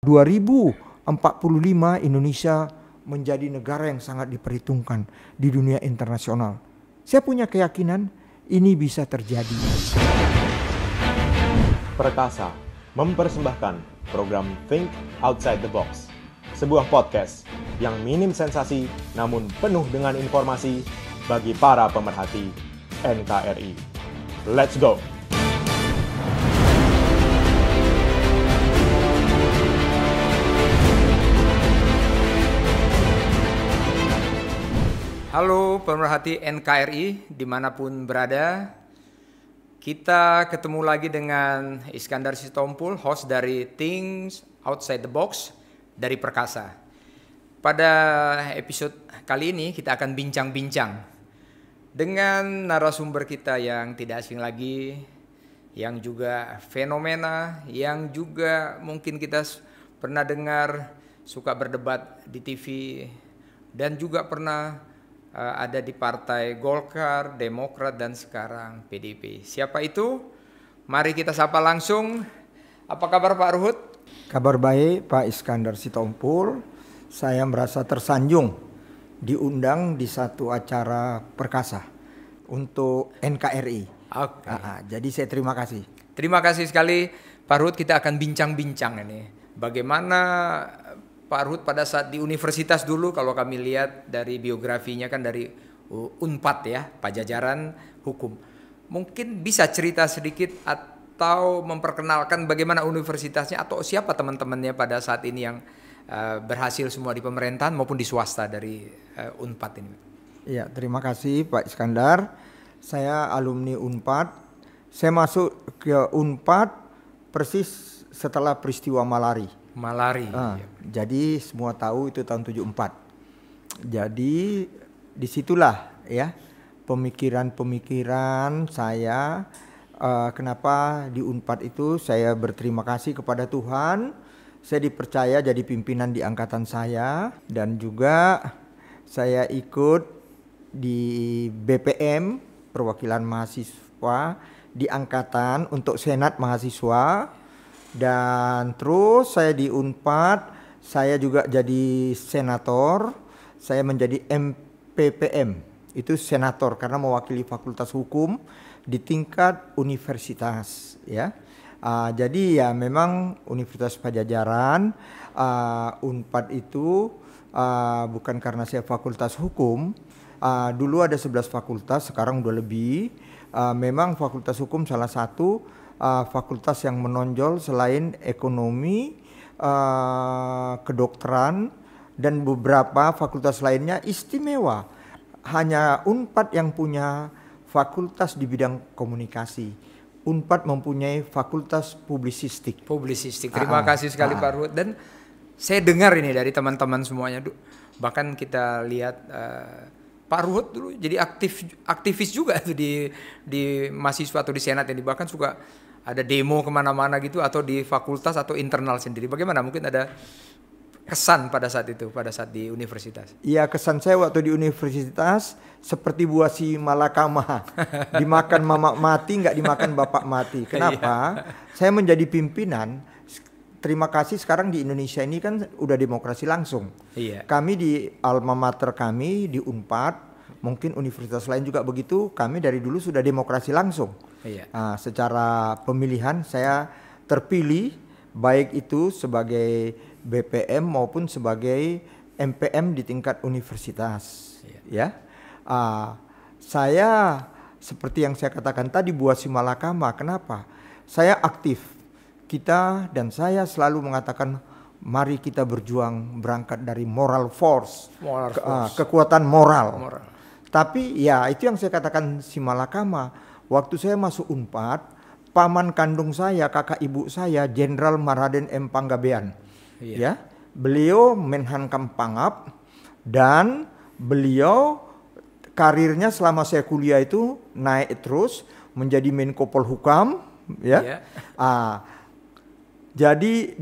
2045 Indonesia menjadi negara yang sangat diperhitungkan di dunia internasional. Saya punya keyakinan ini bisa terjadi. Perkasa mempersembahkan program Think Outside the Box, sebuah podcast yang minim sensasi namun penuh dengan informasi bagi para pemerhati NKRI. Let's go! Halo pemerhati NKRI dimanapun berada. Kita ketemu lagi dengan Iskandar Sitompul, host dari Things Outside the Box dari Perkasa. Pada episode kali ini kita akan bincang-bincang dengan narasumber kita yang tidak asing lagi, yang juga fenomena, yang juga mungkin kita pernah dengar, suka berdebat di TV, dan juga pernah ada di partai Golkar, Demokrat, dan sekarang PDIP. Siapa itu? Mari kita sapa langsung. Apa kabar Pak Ruhut? Kabar baik Pak Iskandar Sitompul. Saya merasa tersanjung diundang di satu acara Perkasa untuk NKRI. Okay. Jadi saya terima kasih. Terima kasih sekali Pak Ruhut. Kita akan bincang-bincang ini. Bagaimana Pak Ruhut pada saat di universitas dulu, kalau kami lihat dari biografinya kan dari Unpad ya, Pajajaran Hukum. Mungkin bisa cerita sedikit atau memperkenalkan bagaimana universitasnya atau siapa teman-temannya pada saat ini yang berhasil semua di pemerintahan maupun di swasta dari Unpad ini. Ya, terima kasih Pak Iskandar. Saya alumni Unpad. Saya masuk ke Unpad persis setelah peristiwa Malari. Jadi semua tahu itu tahun 74. Jadi disitulah ya pemikiran saya kenapa di Unpad itu saya berterima kasih kepada Tuhan. Saya dipercaya jadi pimpinan di angkatan saya dan juga saya ikut di BPM perwakilan mahasiswa di angkatan untuk Senat Mahasiswa. Dan terus saya di Unpad, saya juga jadi senator, saya menjadi MPPM, itu senator karena mewakili Fakultas Hukum di tingkat universitas ya. Jadi ya memang Universitas Pajajaran, Unpad itu bukan karena saya Fakultas Hukum, dulu ada 11 fakultas, sekarang udah lebih. Memang Fakultas Hukum salah satu fakultas yang menonjol selain ekonomi, kedokteran, dan beberapa fakultas lainnya istimewa. Hanya Unpad yang punya fakultas di bidang komunikasi. Unpad mempunyai fakultas publisistik. Terima kasih sekali Pak Ruhut. Dan saya dengar ini dari teman-teman semuanya. Bahkan kita lihat Pak Ruhut dulu jadi aktivis juga tuh di mahasiswa atau di senat ini, bahkan suka ada demo kemana-mana gitu atau di fakultas atau internal sendiri. Bagaimana mungkin ada kesan pada saat itu, pada saat di universitas? Iya, kesan saya waktu di universitas seperti buah si malakama, dimakan mama mati nggak dimakan bapak mati. Kenapa? Saya menjadi pimpinan. Terima kasih sekarang di Indonesia ini kan udah demokrasi langsung. Iya. Kami di alma mater kami di Unpad, mungkin universitas lain juga begitu. Kami dari dulu sudah demokrasi langsung. Iya. Secara pemilihan saya terpilih baik itu sebagai BPM maupun sebagai MPM di tingkat universitas. Iya. Ya, saya seperti yang saya katakan tadi buah si malakama. Kenapa? Saya aktif. Kita dan saya selalu mengatakan mari kita berjuang berangkat dari moral force. Kekuatan moral. Tapi ya itu yang saya katakan si malakama. Waktu saya masuk Unpad, paman kandung saya, kakak ibu saya, Jenderal Maraden M. Panggabean. Ya, beliau Menhankam Pangap dan beliau karirnya selama saya kuliah itu naik terus menjadi Menko Polhukam. Ya. Jadi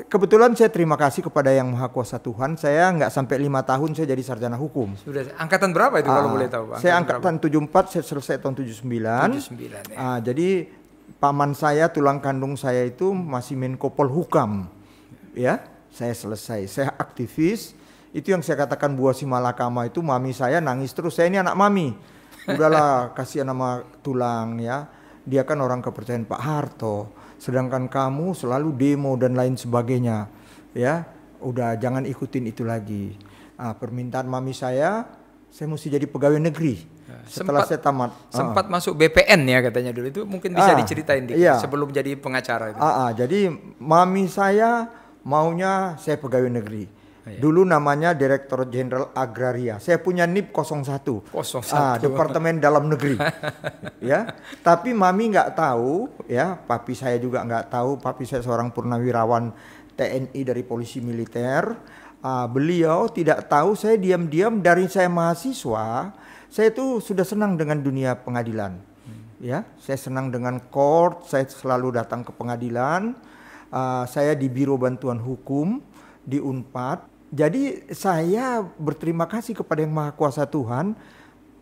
kebetulan saya terima kasih kepada Yang Maha Kuasa Tuhan. Saya nggak sampai 5 tahun saya jadi sarjana hukum. Sudah angkatan berapa itu kalau boleh tahu, Pak? Saya angkatan 74, saya selesai tahun 79. Ya. Jadi paman saya, tulang kandung saya itu masih Menko Polhukam. ya, saya selesai. Saya aktivis. Itu yang saya katakan buah si malakama itu, mami saya nangis terus. Saya ini anak mami. Udahlah, kasihan nama tulang ya. Dia kan orang kepercayaan Pak Harto. Sedangkan kamu selalu demo dan lain sebagainya. Ya, udah jangan ikutin itu lagi. Permintaan mami saya mesti jadi pegawai negeri. Setelah saya tamat. Sempat masuk BPN ya katanya dulu. Itu mungkin bisa diceritain dikit sebelum jadi pengacara itu. Jadi mami saya maunya saya pegawai negeri. Dulu namanya Direktur Jenderal Agraria. Saya punya NIP 01. Departemen Dalam Negeri. Ya, tapi mami nggak tahu, ya, papi saya juga nggak tahu. Papi saya seorang purnawirawan TNI dari polisi militer. Beliau tidak tahu saya diam-diam dari saya mahasiswa. Saya itu sudah senang dengan dunia pengadilan. Ya, saya senang dengan court. Saya selalu datang ke pengadilan. Saya di Biro Bantuan Hukum di Unpad. Jadi saya berterima kasih kepada Yang Maha Kuasa Tuhan.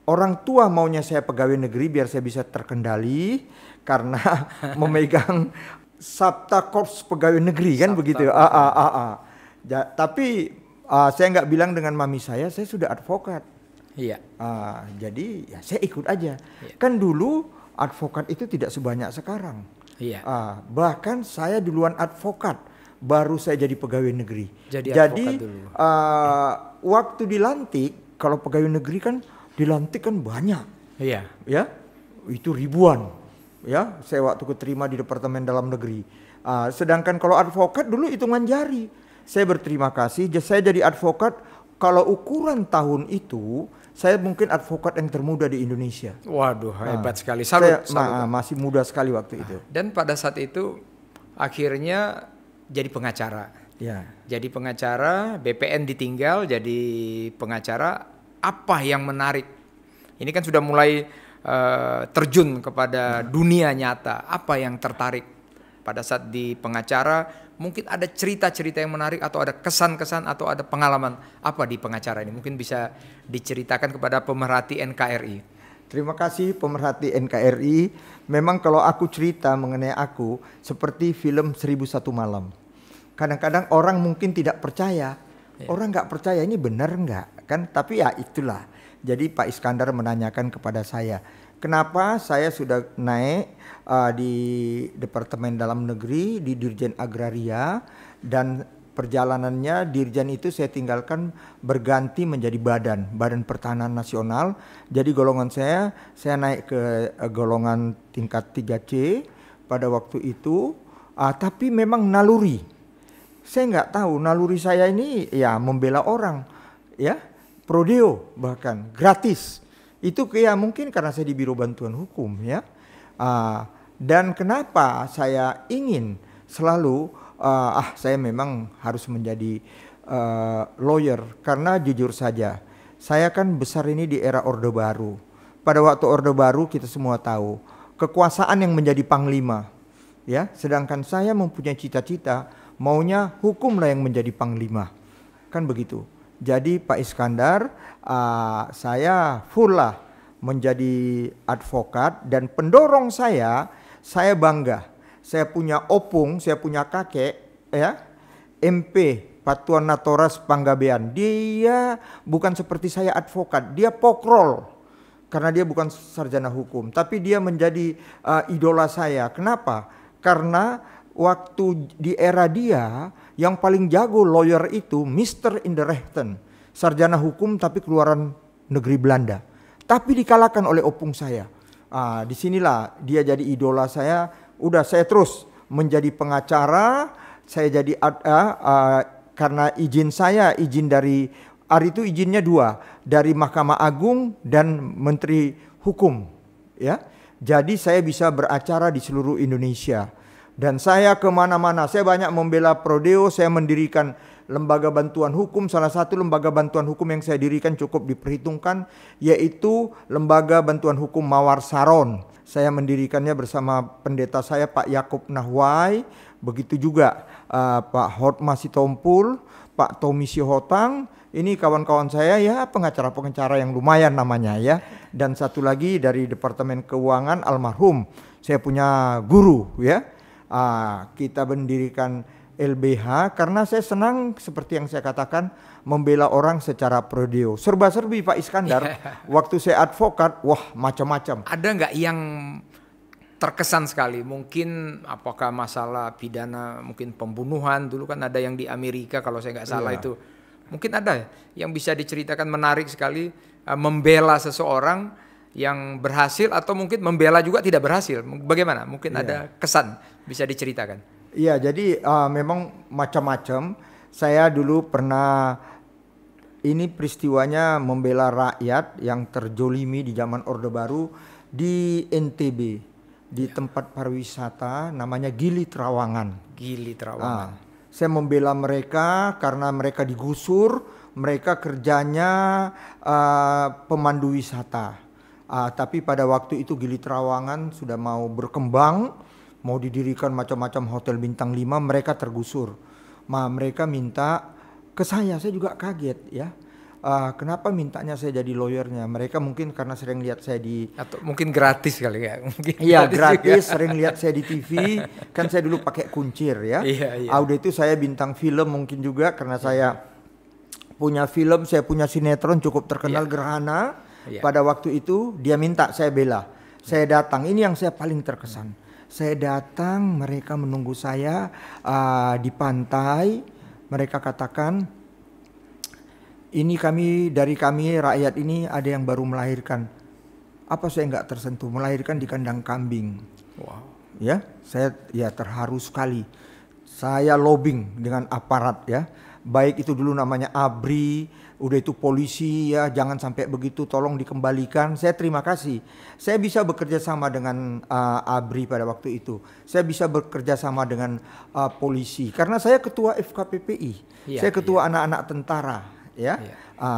Orang tua maunya saya pegawai negeri biar saya bisa terkendali karena memegang Sabta Korps Pegawai Negeri kan begitu. Tapi saya nggak bilang dengan mami saya sudah advokat. Iya. Jadi ya saya ikut aja. Iya. Kan dulu advokat itu tidak sebanyak sekarang. Iya. Bahkan saya duluan advokat. Baru saya jadi pegawai negeri. Jadi waktu dilantik, kalau pegawai negeri kan dilantik kan banyak. Iya. Ya, itu ribuan. Ya, saya waktu keterima di Departemen Dalam Negeri. Sedangkan kalau advokat dulu hitungan jari. Saya berterima kasih. Saya jadi advokat. Kalau ukuran tahun itu, saya mungkin advokat yang termuda di Indonesia. Waduh, hebat sekali. Salut. Masih muda sekali waktu itu. Dan pada saat itu akhirnya jadi pengacara. Ya. Jadi pengacara, BPN ditinggal jadi pengacara. Apa yang menarik? Ini kan sudah mulai terjun kepada dunia nyata. Apa yang tertarik pada saat di pengacara? Mungkin ada cerita-cerita yang menarik atau ada kesan-kesan atau ada pengalaman apa di pengacara ini? Mungkin bisa diceritakan kepada pemerhati NKRI. Terima kasih pemerhati NKRI. Memang kalau aku cerita mengenai aku seperti film 1001 Malam. Kadang-kadang orang mungkin tidak percaya. Orang nggak percaya ini benar nggak kan? Tapi ya itulah. Jadi Pak Iskandar menanyakan kepada saya, kenapa saya sudah naik di Departemen Dalam Negeri di Dirjen Agraria dan perjalanannya Dirjen itu saya tinggalkan berganti menjadi Badan Pertahanan Nasional. Jadi golongan saya naik ke golongan tingkat 3C pada waktu itu. Tapi memang naluri. Saya nggak tahu naluri saya ini ya membela orang, ya prodeo bahkan gratis. Itu kayak mungkin karena saya di Biro Bantuan Hukum ya. Dan kenapa saya ingin selalu saya memang harus menjadi lawyer karena jujur saja saya kan besar ini di era Orde Baru. Pada waktu Orde Baru kita semua tahu kekuasaan yang menjadi panglima, ya. Sedangkan saya mempunyai cita-cita maunya hukumlah yang menjadi panglima, kan begitu. Jadi Pak Iskandar, saya full lah menjadi advokat dan pendorong saya bangga. Saya punya opung, saya punya kakek, ya, MP Patuan Natoras Panggabean. Dia bukan seperti saya advokat, dia pokrol karena dia bukan sarjana hukum, tapi dia menjadi idola saya. Kenapa? Karena waktu di era dia yang paling jago lawyer itu Mr. Inderrechten, sarjana hukum tapi keluaran negeri Belanda, tapi dikalahkan oleh opung saya. Disinilah dia jadi idola saya. Udah saya terus menjadi pengacara. Saya jadi karena izin dari hari itu izinnya 2 dari Mahkamah Agung dan Menteri Hukum, ya. Jadi saya bisa beracara di seluruh Indonesia. Dan saya kemana-mana, saya banyak membela prodeo, saya mendirikan lembaga bantuan hukum. Salah satu lembaga bantuan hukum yang saya dirikan cukup diperhitungkan, yaitu Lembaga Bantuan Hukum Mawar Saron. Saya mendirikannya bersama pendeta saya Pak Yakub Nahwai, begitu juga Pak Hotma Sitompul, Pak Tommy Sihotang. Ini kawan-kawan saya ya, pengacara-pengacara yang lumayan namanya ya. Dan satu lagi dari Departemen Keuangan almarhum, saya punya guru ya. Kita mendirikan LBH karena saya senang seperti yang saya katakan membela orang secara prodeo. Serba-serbi Pak Iskandar. Waktu saya advokat, wah macam-macam. Ada nggak yang terkesan sekali? Mungkin apakah masalah pidana, mungkin pembunuhan dulu kan ada yang di Amerika kalau saya nggak salah itu. Mungkin ada yang bisa diceritakan menarik sekali membela seseorang yang berhasil atau mungkin membela juga tidak berhasil. Bagaimana? Mungkin ada kesan bisa diceritakan. Iya, jadi memang macam-macam. Saya dulu pernah, ini peristiwanya membela rakyat yang terjolimi di zaman Orde Baru di NTB, di tempat pariwisata namanya Gili Trawangan. Gili Trawangan. Saya membela mereka karena mereka digusur, mereka kerjanya pemandu wisata. Tapi pada waktu itu Gili Trawangan sudah mau berkembang, mau didirikan macam-macam hotel bintang 5, mereka tergusur. Mereka minta ke saya juga kaget ya. Kenapa mintanya saya jadi lawyernya? Mereka mungkin karena sering lihat saya di... Atau mungkin gratis kali ya? Iya gratis, sering lihat saya di TV. Kan saya dulu pakai kuncir ya. Udah itu saya bintang film mungkin juga karena saya punya film, saya punya sinetron cukup terkenal Gerhana. Pada waktu itu dia minta saya bela. Saya datang, ini yang saya paling terkesan. Saya datang, mereka menunggu saya di pantai. Mereka katakan, ini dari kami rakyat ini ada yang baru melahirkan. Apa saya nggak tersentuh? Melahirkan di kandang kambing. Wow. Ya, saya terharu sekali. Saya lobbying dengan aparat ya. Baik itu dulu namanya ABRI, udah itu polisi ya, jangan sampai begitu, tolong dikembalikan. Saya terima kasih. Saya bisa bekerja sama dengan ABRI pada waktu itu. Saya bisa bekerja sama dengan polisi karena saya ketua FKPPI. Saya ketua anak-anak tentara ya.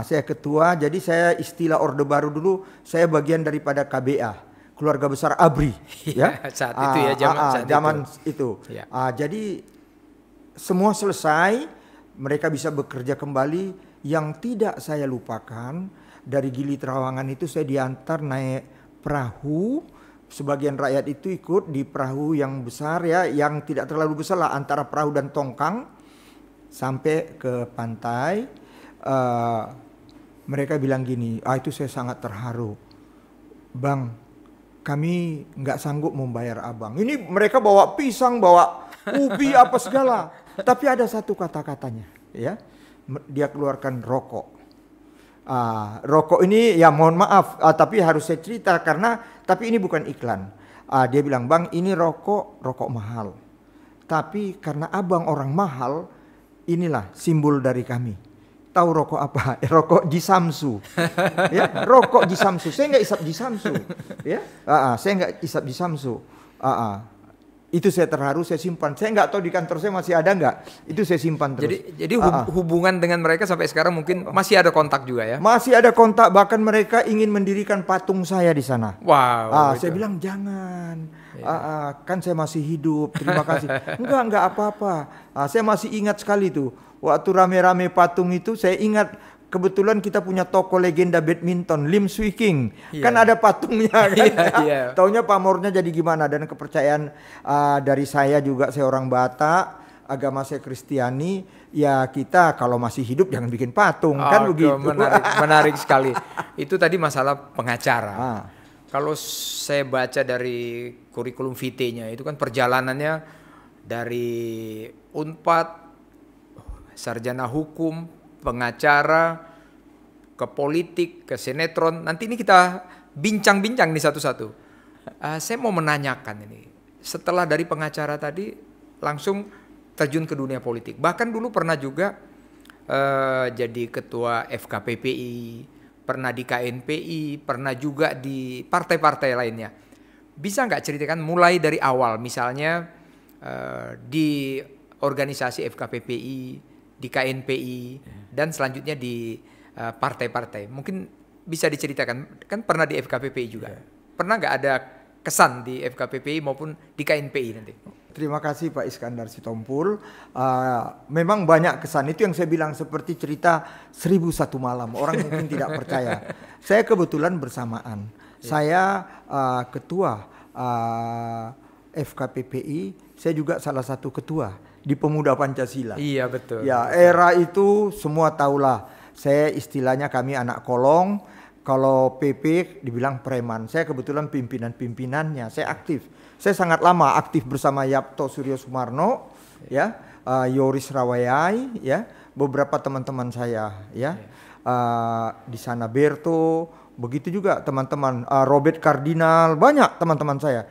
Saya ketua, jadi saya istilah Orde Baru dulu, saya bagian daripada KBA, keluarga besar ABRI ya. Saat itu ya, zaman itu. Jadi semua selesai. Mereka bisa bekerja kembali. Yang tidak saya lupakan, dari Gili Trawangan itu saya diantar naik perahu. Sebagian rakyat itu ikut di perahu yang besar ya, yang tidak terlalu besar lah, antara perahu dan tongkang. Sampai ke pantai. Mereka bilang gini, itu saya sangat terharu. Bang, kami nggak sanggup membayar abang. Ini mereka bawa pisang, bawa ubi apa segala. Tapi ada satu kata-katanya, ya, dia keluarkan rokok. Rokok ini ya mohon maaf, tapi harus saya cerita tapi ini bukan iklan. Dia bilang, bang ini rokok mahal. Tapi karena abang orang mahal, inilah simbol dari kami. Tahu rokok apa? Rokok Jisamsu. Ya, rokok Jisamsu. Saya nggak isap Jisamsu. Ya, saya nggak isap Jisamsu. Itu saya terharu, saya simpan. Saya nggak tahu di kantor saya masih ada nggak. Itu saya simpan terus. Jadi hubungan dengan mereka sampai sekarang mungkin masih ada kontak juga ya? Masih ada kontak, bahkan mereka ingin mendirikan patung saya di sana. Wow. Saya bilang jangan. Kan saya masih hidup, terima kasih. Enggak apa-apa. Saya masih ingat sekali tuh. Waktu rame-rame patung itu saya ingat. Kebetulan kita punya toko legenda badminton, Lim Swee King. Kan ada patungnya kan. Taunya pamornya jadi gimana. Dan kepercayaan dari saya juga, saya orang Batak, agama saya Kristiani. Ya kita kalau masih hidup jangan bikin patung. Kan begitu. Menarik sekali. Itu tadi masalah pengacara. Kalau saya baca dari kurikulum vitae-nya, itu kan perjalanannya dari Unpad, sarjana hukum, pengacara, ke politik, ke sinetron. Nanti ini kita bincang-bincang nih satu-satu. Saya mau menanyakan ini. Setelah dari pengacara tadi langsung terjun ke dunia politik. Bahkan dulu pernah juga jadi ketua FKPPI, pernah di KNPI, pernah juga di partai-partai lainnya. Bisa nggak ceritakan mulai dari awal, misalnya di organisasi FKPPI, di KNPI, dan selanjutnya di partai-partai. Mungkin bisa diceritakan, kan pernah di FKPPI juga. Pernah nggak ada kesan di FKPPI maupun di KNPI nanti? Terima kasih Pak Iskandar Sitompul. Memang banyak kesan, itu yang saya bilang seperti cerita 1001 malam. Orang mungkin tidak percaya. Saya kebetulan bersamaan. Saya ketua FKPPI, saya juga salah satu ketua di Pemuda Pancasila. Iya betul. Ya, era itu semua tahulah. Saya istilahnya kami anak kolong. Kalau PP dibilang preman. Saya kebetulan pimpinan-pimpinannya. Saya aktif. Saya sangat lama aktif bersama Yapto Suryo Sumarno, ya, Yoris Rawayai, ya, beberapa teman-teman saya, ya, di sana Berto, begitu juga teman-teman Robert Kardinal, banyak teman-teman saya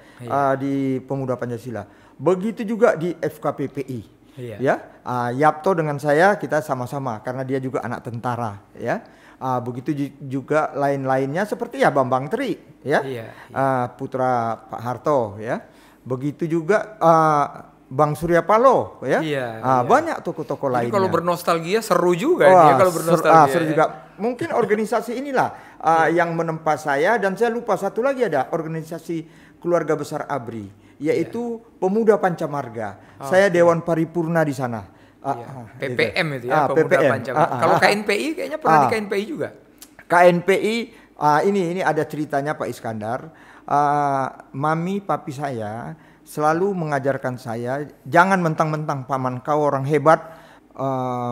di Pemuda Pancasila. Begitu juga di FKPPI, ya, Yapto dengan saya kita sama-sama karena dia juga anak tentara, ya. Begitu juga lain-lainnya seperti ya Bambang Tri, ya, putra Pak Harto, ya. Begitu juga Bang Surya Paloh, ya. Banyak tokoh-tokoh lainnya. Kalau bernostalgia seru juga ya kalau bernostalgia. Seru juga. Mungkin organisasi inilah yang menempa saya, dan saya lupa satu lagi ada organisasi keluarga besar ABRI, yaitu Pemuda Pancamarga. Saya Dewan Paripurna di sana. PPM itu ya, Pemuda Pancamarga. Kalau KNPI kayaknya pernah di KNPI juga. KNPI ini ada ceritanya Pak Iskandar. Mami papi saya selalu mengajarkan saya, jangan mentang-mentang paman kau orang hebat,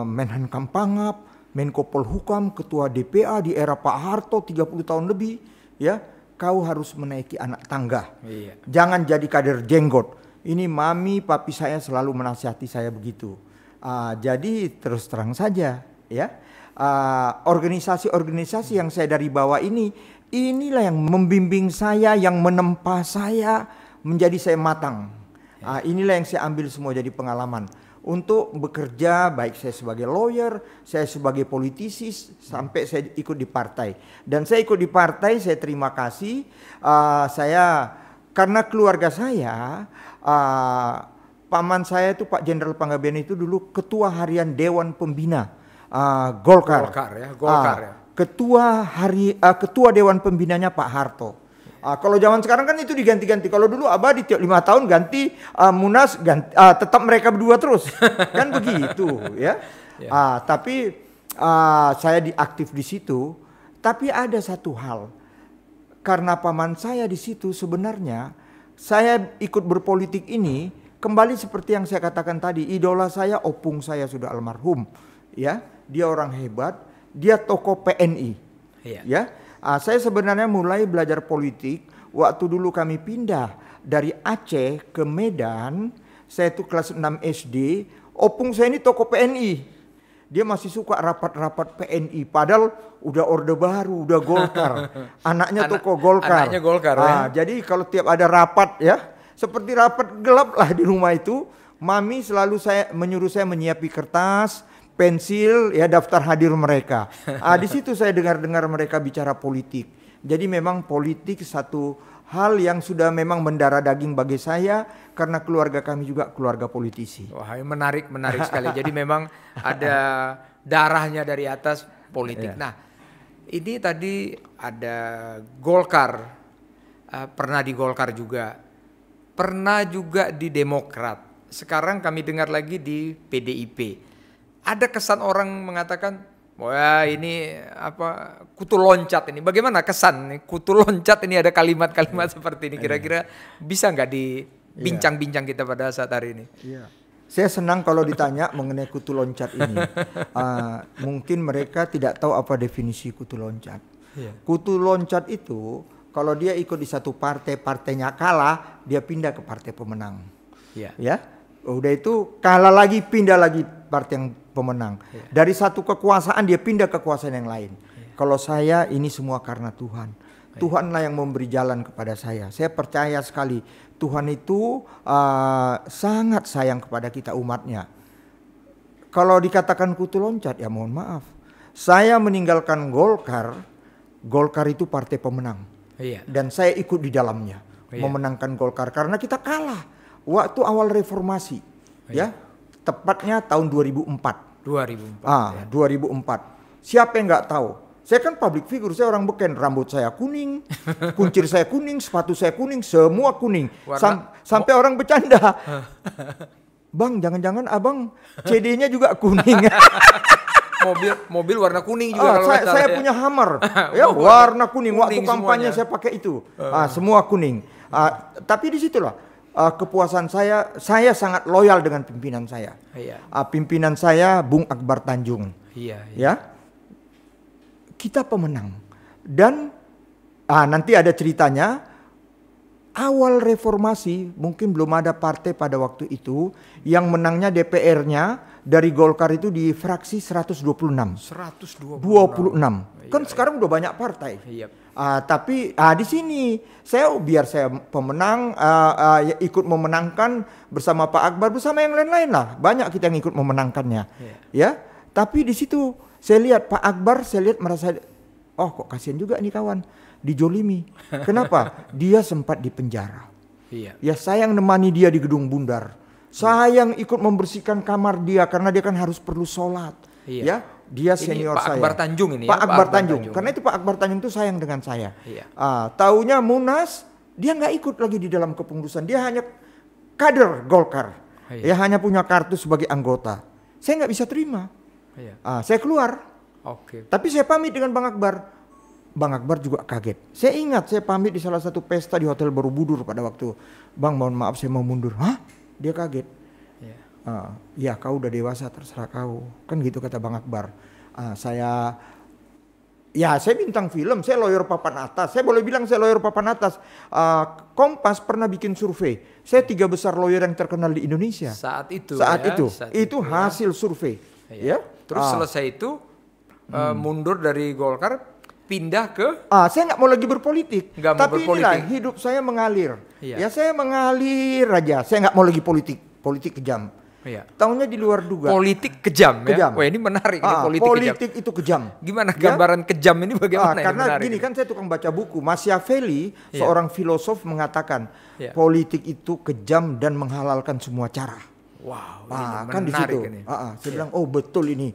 Menhan Kampangap, Menko Polhukam, Ketua DPA di era Pak Harto 30 tahun lebih, ya, kau harus menaiki anak tangga. Jangan jadi kader jenggot. Ini mami papi saya selalu menasihati saya begitu. Jadi terus terang saja, ya, organisasi-organisasi yang saya dari bawah inilah yang membimbing saya, yang menempa saya menjadi saya matang. Inilah yang saya ambil semua jadi pengalaman untuk bekerja, baik saya sebagai lawyer, saya sebagai politisi, sampai saya ikut di partai. Dan saya ikut di partai, saya terima kasih. Saya karena keluarga saya, paman saya itu Pak Jenderal Panggabean itu dulu ketua harian Dewan Pembina Golkar. Golkar. Ketua Dewan Pembinanya Pak Harto. Kalau zaman sekarang kan itu diganti-ganti. Kalau dulu abadi tiap 5 tahun ganti Munas, tetap mereka berdua terus. Kan begitu, ya. Tapi saya aktif di situ. Tapi ada satu hal. Karena paman saya di situ sebenarnya saya ikut berpolitik ini kembali seperti yang saya katakan tadi, idola saya, opung saya sudah almarhum, ya, dia orang hebat, dia tokoh PNI, ya. Saya sebenarnya mulai belajar politik waktu dulu kami pindah dari Aceh ke Medan, saya itu kelas 6 SD, opung saya ini tokoh PNI, dia masih suka rapat-rapat PNI, padahal udah Orde Baru, udah Golkar, anaknya tokoh Golkar, ya? Jadi kalau tiap ada rapat, ya, seperti rapat gelap lah di rumah itu, mami selalu menyuruh saya menyiapi kertas, pensil, ya, daftar hadir mereka. Di situ saya dengar-dengar mereka bicara politik. Jadi memang politik satu hal yang sudah memang mendarah daging bagi saya karena keluarga kami juga keluarga politisi. Wah, menarik sekali. Jadi memang ada darahnya dari atas politik. Nah, ini tadi ada Golkar, pernah di Golkar juga. Pernah juga di Demokrat. Sekarang kami dengar lagi di PDIP. Ada kesan orang mengatakan, wah ini apa, kutu loncat ini. Bagaimana kesan nih kutu loncat ini, ada kalimat-kalimat seperti ini. Kira-kira bisa nggak dibincang-bincang kita pada saat hari ini? Saya senang kalau ditanya mengenai kutu loncat ini. Mungkin mereka tidak tahu apa definisi kutu loncat. Kutu loncat itu, kalau dia ikut di satu partai, partainya kalah, dia pindah ke partai pemenang. Ya, udah itu kalah lagi, pindah lagi partai yang pemenang. Dari satu kekuasaan dia pindah ke kekuasaan yang lain. Kalau saya ini semua karena Tuhan. Tuhanlah yang memberi jalan kepada saya. Saya percaya sekali Tuhan itu sangat sayang kepada kita umatnya. Kalau dikatakan kutu loncat, ya mohon maaf. Saya meninggalkan Golkar. Golkar itu partai pemenang. Dan saya ikut di dalamnya memenangkan Golkar karena kita kalah waktu awal reformasi, ya, tepatnya tahun 2004. 2004. Siapa yang nggak tahu? Saya kan public figure, saya orang beken, rambut saya kuning, kuncir saya kuning, sepatu saya kuning, semua kuning. Sampai orang bercanda, Bang, jangan-jangan abang CD-nya juga kuning. Mobil warna kuning juga. Saya punya Hummer, ya, warna kuning. Waktu kampanye saya pakai itu, semua kuning. Tapi disitulah kepuasan saya sangat loyal dengan pimpinan saya. Iya. Pimpinan saya Bung Akbar Tanjung. Iya. Ya, kita pemenang. Dan nanti ada ceritanya. Awal reformasi mungkin belum ada partai pada waktu itu yang menangnya DPR-nya dari Golkar itu di fraksi 126. 126. Kan sekarang udah banyak partai. Iya. Tapi di sini biar saya pemenang, ikut memenangkan bersama Pak Akbar, bersama yang lain-lain lah. Banyak kita yang ikut memenangkannya. Ya. Tapi di situ saya lihat Pak Akbar, saya lihat merasa, oh kok kasihan juga nih kawan, dijolimi. Kenapa? Dia sempat dipenjara. Iya. Ya saya yang nemani dia di Gedung Bundar. Saya yang ikut membersihkan kamar dia karena dia kan harus perlu sholat. Iya. Ya, dia senior Pak saya. Akbar Tanjung ini. Pak ya? Akbar Tanjung. Karena itu Pak Akbar Tanjung itu sayang dengan saya. Iya. Taunya Munas, dia nggak ikut lagi di dalam kepengurusan. Dia hanya kader Golkar. Iya. Dia hanya punya kartu sebagai anggota. Saya nggak bisa terima. Iya. Saya keluar. Oke. Tapi saya pamit dengan Bang Akbar. Bang Akbar juga kaget. Saya ingat saya pamit di salah satu pesta di Hotel Borobudur pada waktu, Bang mohon maaf saya mau mundur. Hah? Dia kaget. Ya kau udah dewasa, terserah kau. Kan gitu kata Bang Akbar. Saya bintang film, saya lawyer papan atas. Saya boleh bilang saya lawyer papan atas. Kompas pernah bikin survei. Saya 3 besar lawyer yang terkenal di Indonesia. Saat itu. Itu hasil survei. Ya. Terus selesai itu mundur dari Golkar, pindah ke. Saya nggak mau lagi berpolitik. Tapi inilah hidup saya mengalir. Iya. Ya saya mengalir aja. Saya nggak mau lagi politik kejam. Iya. Taunya di luar dugaan. Politik kejam. Ya? Wah ini menarik ini politik itu kejam. Gimana gambaran kejam ini bagaimana? Karena gini kan saya tukang baca buku. Machiavelli, seorang filosof mengatakan politik itu kejam dan menghalalkan semua cara. Wow. Kan di situ. Saya bilang oh betul ini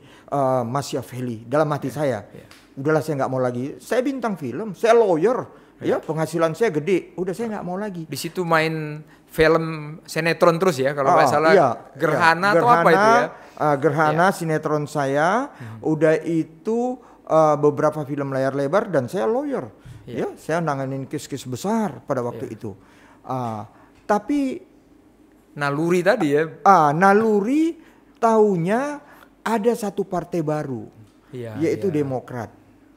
Machiavelli dalam hati saya. Udahlah saya nggak mau lagi. Saya bintang film, saya lawyer, ya penghasilan saya gede. Udah saya nggak mau lagi. Di situ main film sinetron terus ya kalau nggak salah. Gerhana atau apa itu ya? Gerhana sinetron saya. Udah itu beberapa film layar lebar dan saya lawyer. Ya saya nanganin kes-kes besar pada waktu itu. Tapi naluri tadi ya. Naluri taunya ada satu partai baru, yaitu Demokrat.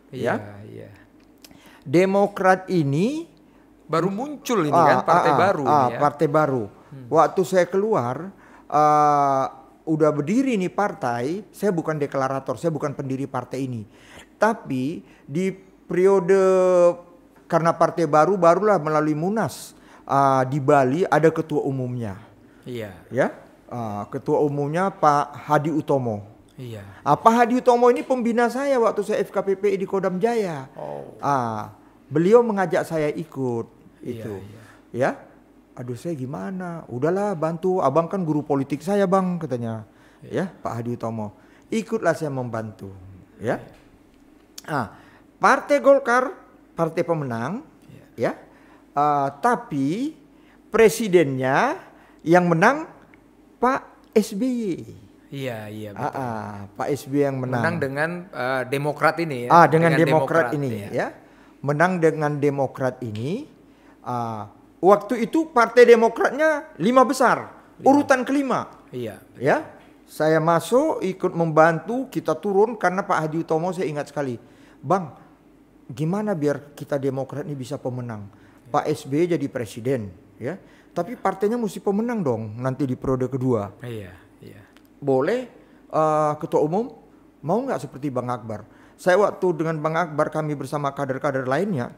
Iya. Demokrat ini baru muncul ini kan partai baru. Partai baru. Waktu saya keluar, udah berdiri nih partai. Saya bukan deklarator, saya bukan pendiri partai ini. Tapi di periode karena partai barulah melalui Munas di Bali ada ketua umumnya. Iya. Ya, ketua umumnya Pak Hadi Utomo. Iya. Pak Hadi Utomo ini pembina saya waktu saya FKPPI di Kodam Jaya. Beliau mengajak saya ikut itu. Ya. Aduh saya gimana? Udahlah bantu, abang kan guru politik saya bang katanya. Ya, Pak Hadi Utomo. Ikutlah saya membantu. Ya. Partai Golkar, partai pemenang. Ya. Tapi presidennya yang menang Pak SBY. Iya betul. Pak SBY yang menang. Menang dengan Demokrat ini ya. Dengan Demokrat ini ya. Menang dengan Demokrat ini. Waktu itu Partai Demokratnya 5 besar, urutan kelima. Iya. Ya. Saya masuk ikut membantu, kita turun karena Pak Hadi Utomo saya ingat sekali. Bang, gimana biar kita Demokrat ini bisa pemenang? Pak SBY jadi presiden, ya. Tapi partainya mesti pemenang dong nanti di periode kedua. Iya. Boleh ketua umum mau nggak seperti Bang Akbar? Saya waktu dengan Bang Akbar kami bersama kader-kader lainnya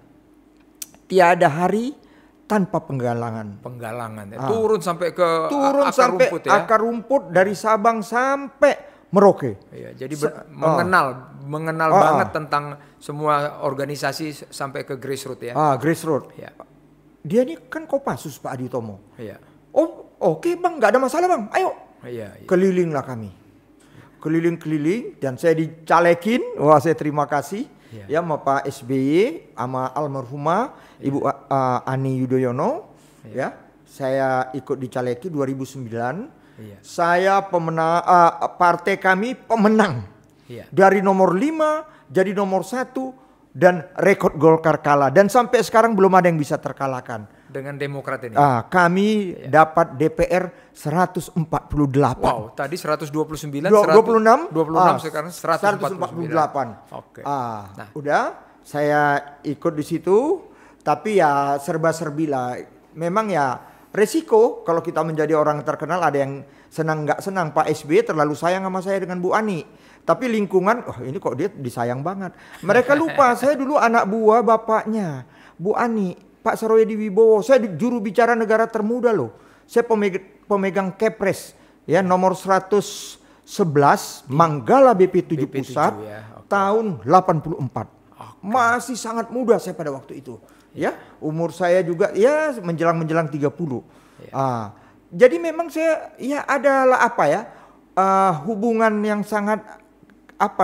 tiada hari tanpa penggalangan. Turun sampai ke rumput ya. Akar rumput dari Sabang sampai Merauke. Iya, jadi mengenal banget tentang semua organisasi sampai ke grassroots ya. Grassroots. Ya. Dia ini kan Kopassus Pak Hadi Utomo. Iya. Oke bang, nggak ada masalah bang. Ayo. Iya. Kelilinglah kami. Keliling-keliling dan saya dicalekin. Wah saya terima kasih. Ya sama Pak SBY, sama almarhumah Ibu Ani Yudhoyono. Ya. Saya ikut dicaleki 2009. Saya pemenang, partai kami pemenang. Dari nomor 5 jadi nomor 1 dan rekod Golkar kalah. Dan sampai sekarang belum ada yang bisa terkalahkan. dengan Demokrat ini. Kami dapat DPR 148. Wow, tadi 129, 26, 26 sekarang 148. Oke. Nah, udah saya ikut di situ, tapi ya serba-serbi lah. Memang ya resiko kalau kita menjadi orang terkenal, ada yang senang nggak senang. Pak SBY terlalu sayang sama saya dengan Bu Ani. Tapi lingkungan, ini kok dia disayang banget. Mereka lupa, saya dulu anak buah bapaknya Bu Ani, Pak Saroyedi Wibowo. Saya juru bicara negara termuda loh. Saya pemegang Kepres ya nomor 111 Manggala BP7 Pusat tahun 84. Masih sangat muda saya pada waktu itu. Ya, umur saya juga ya menjelang 30. Jadi memang saya ya adalah apa ya hubungan yang sangat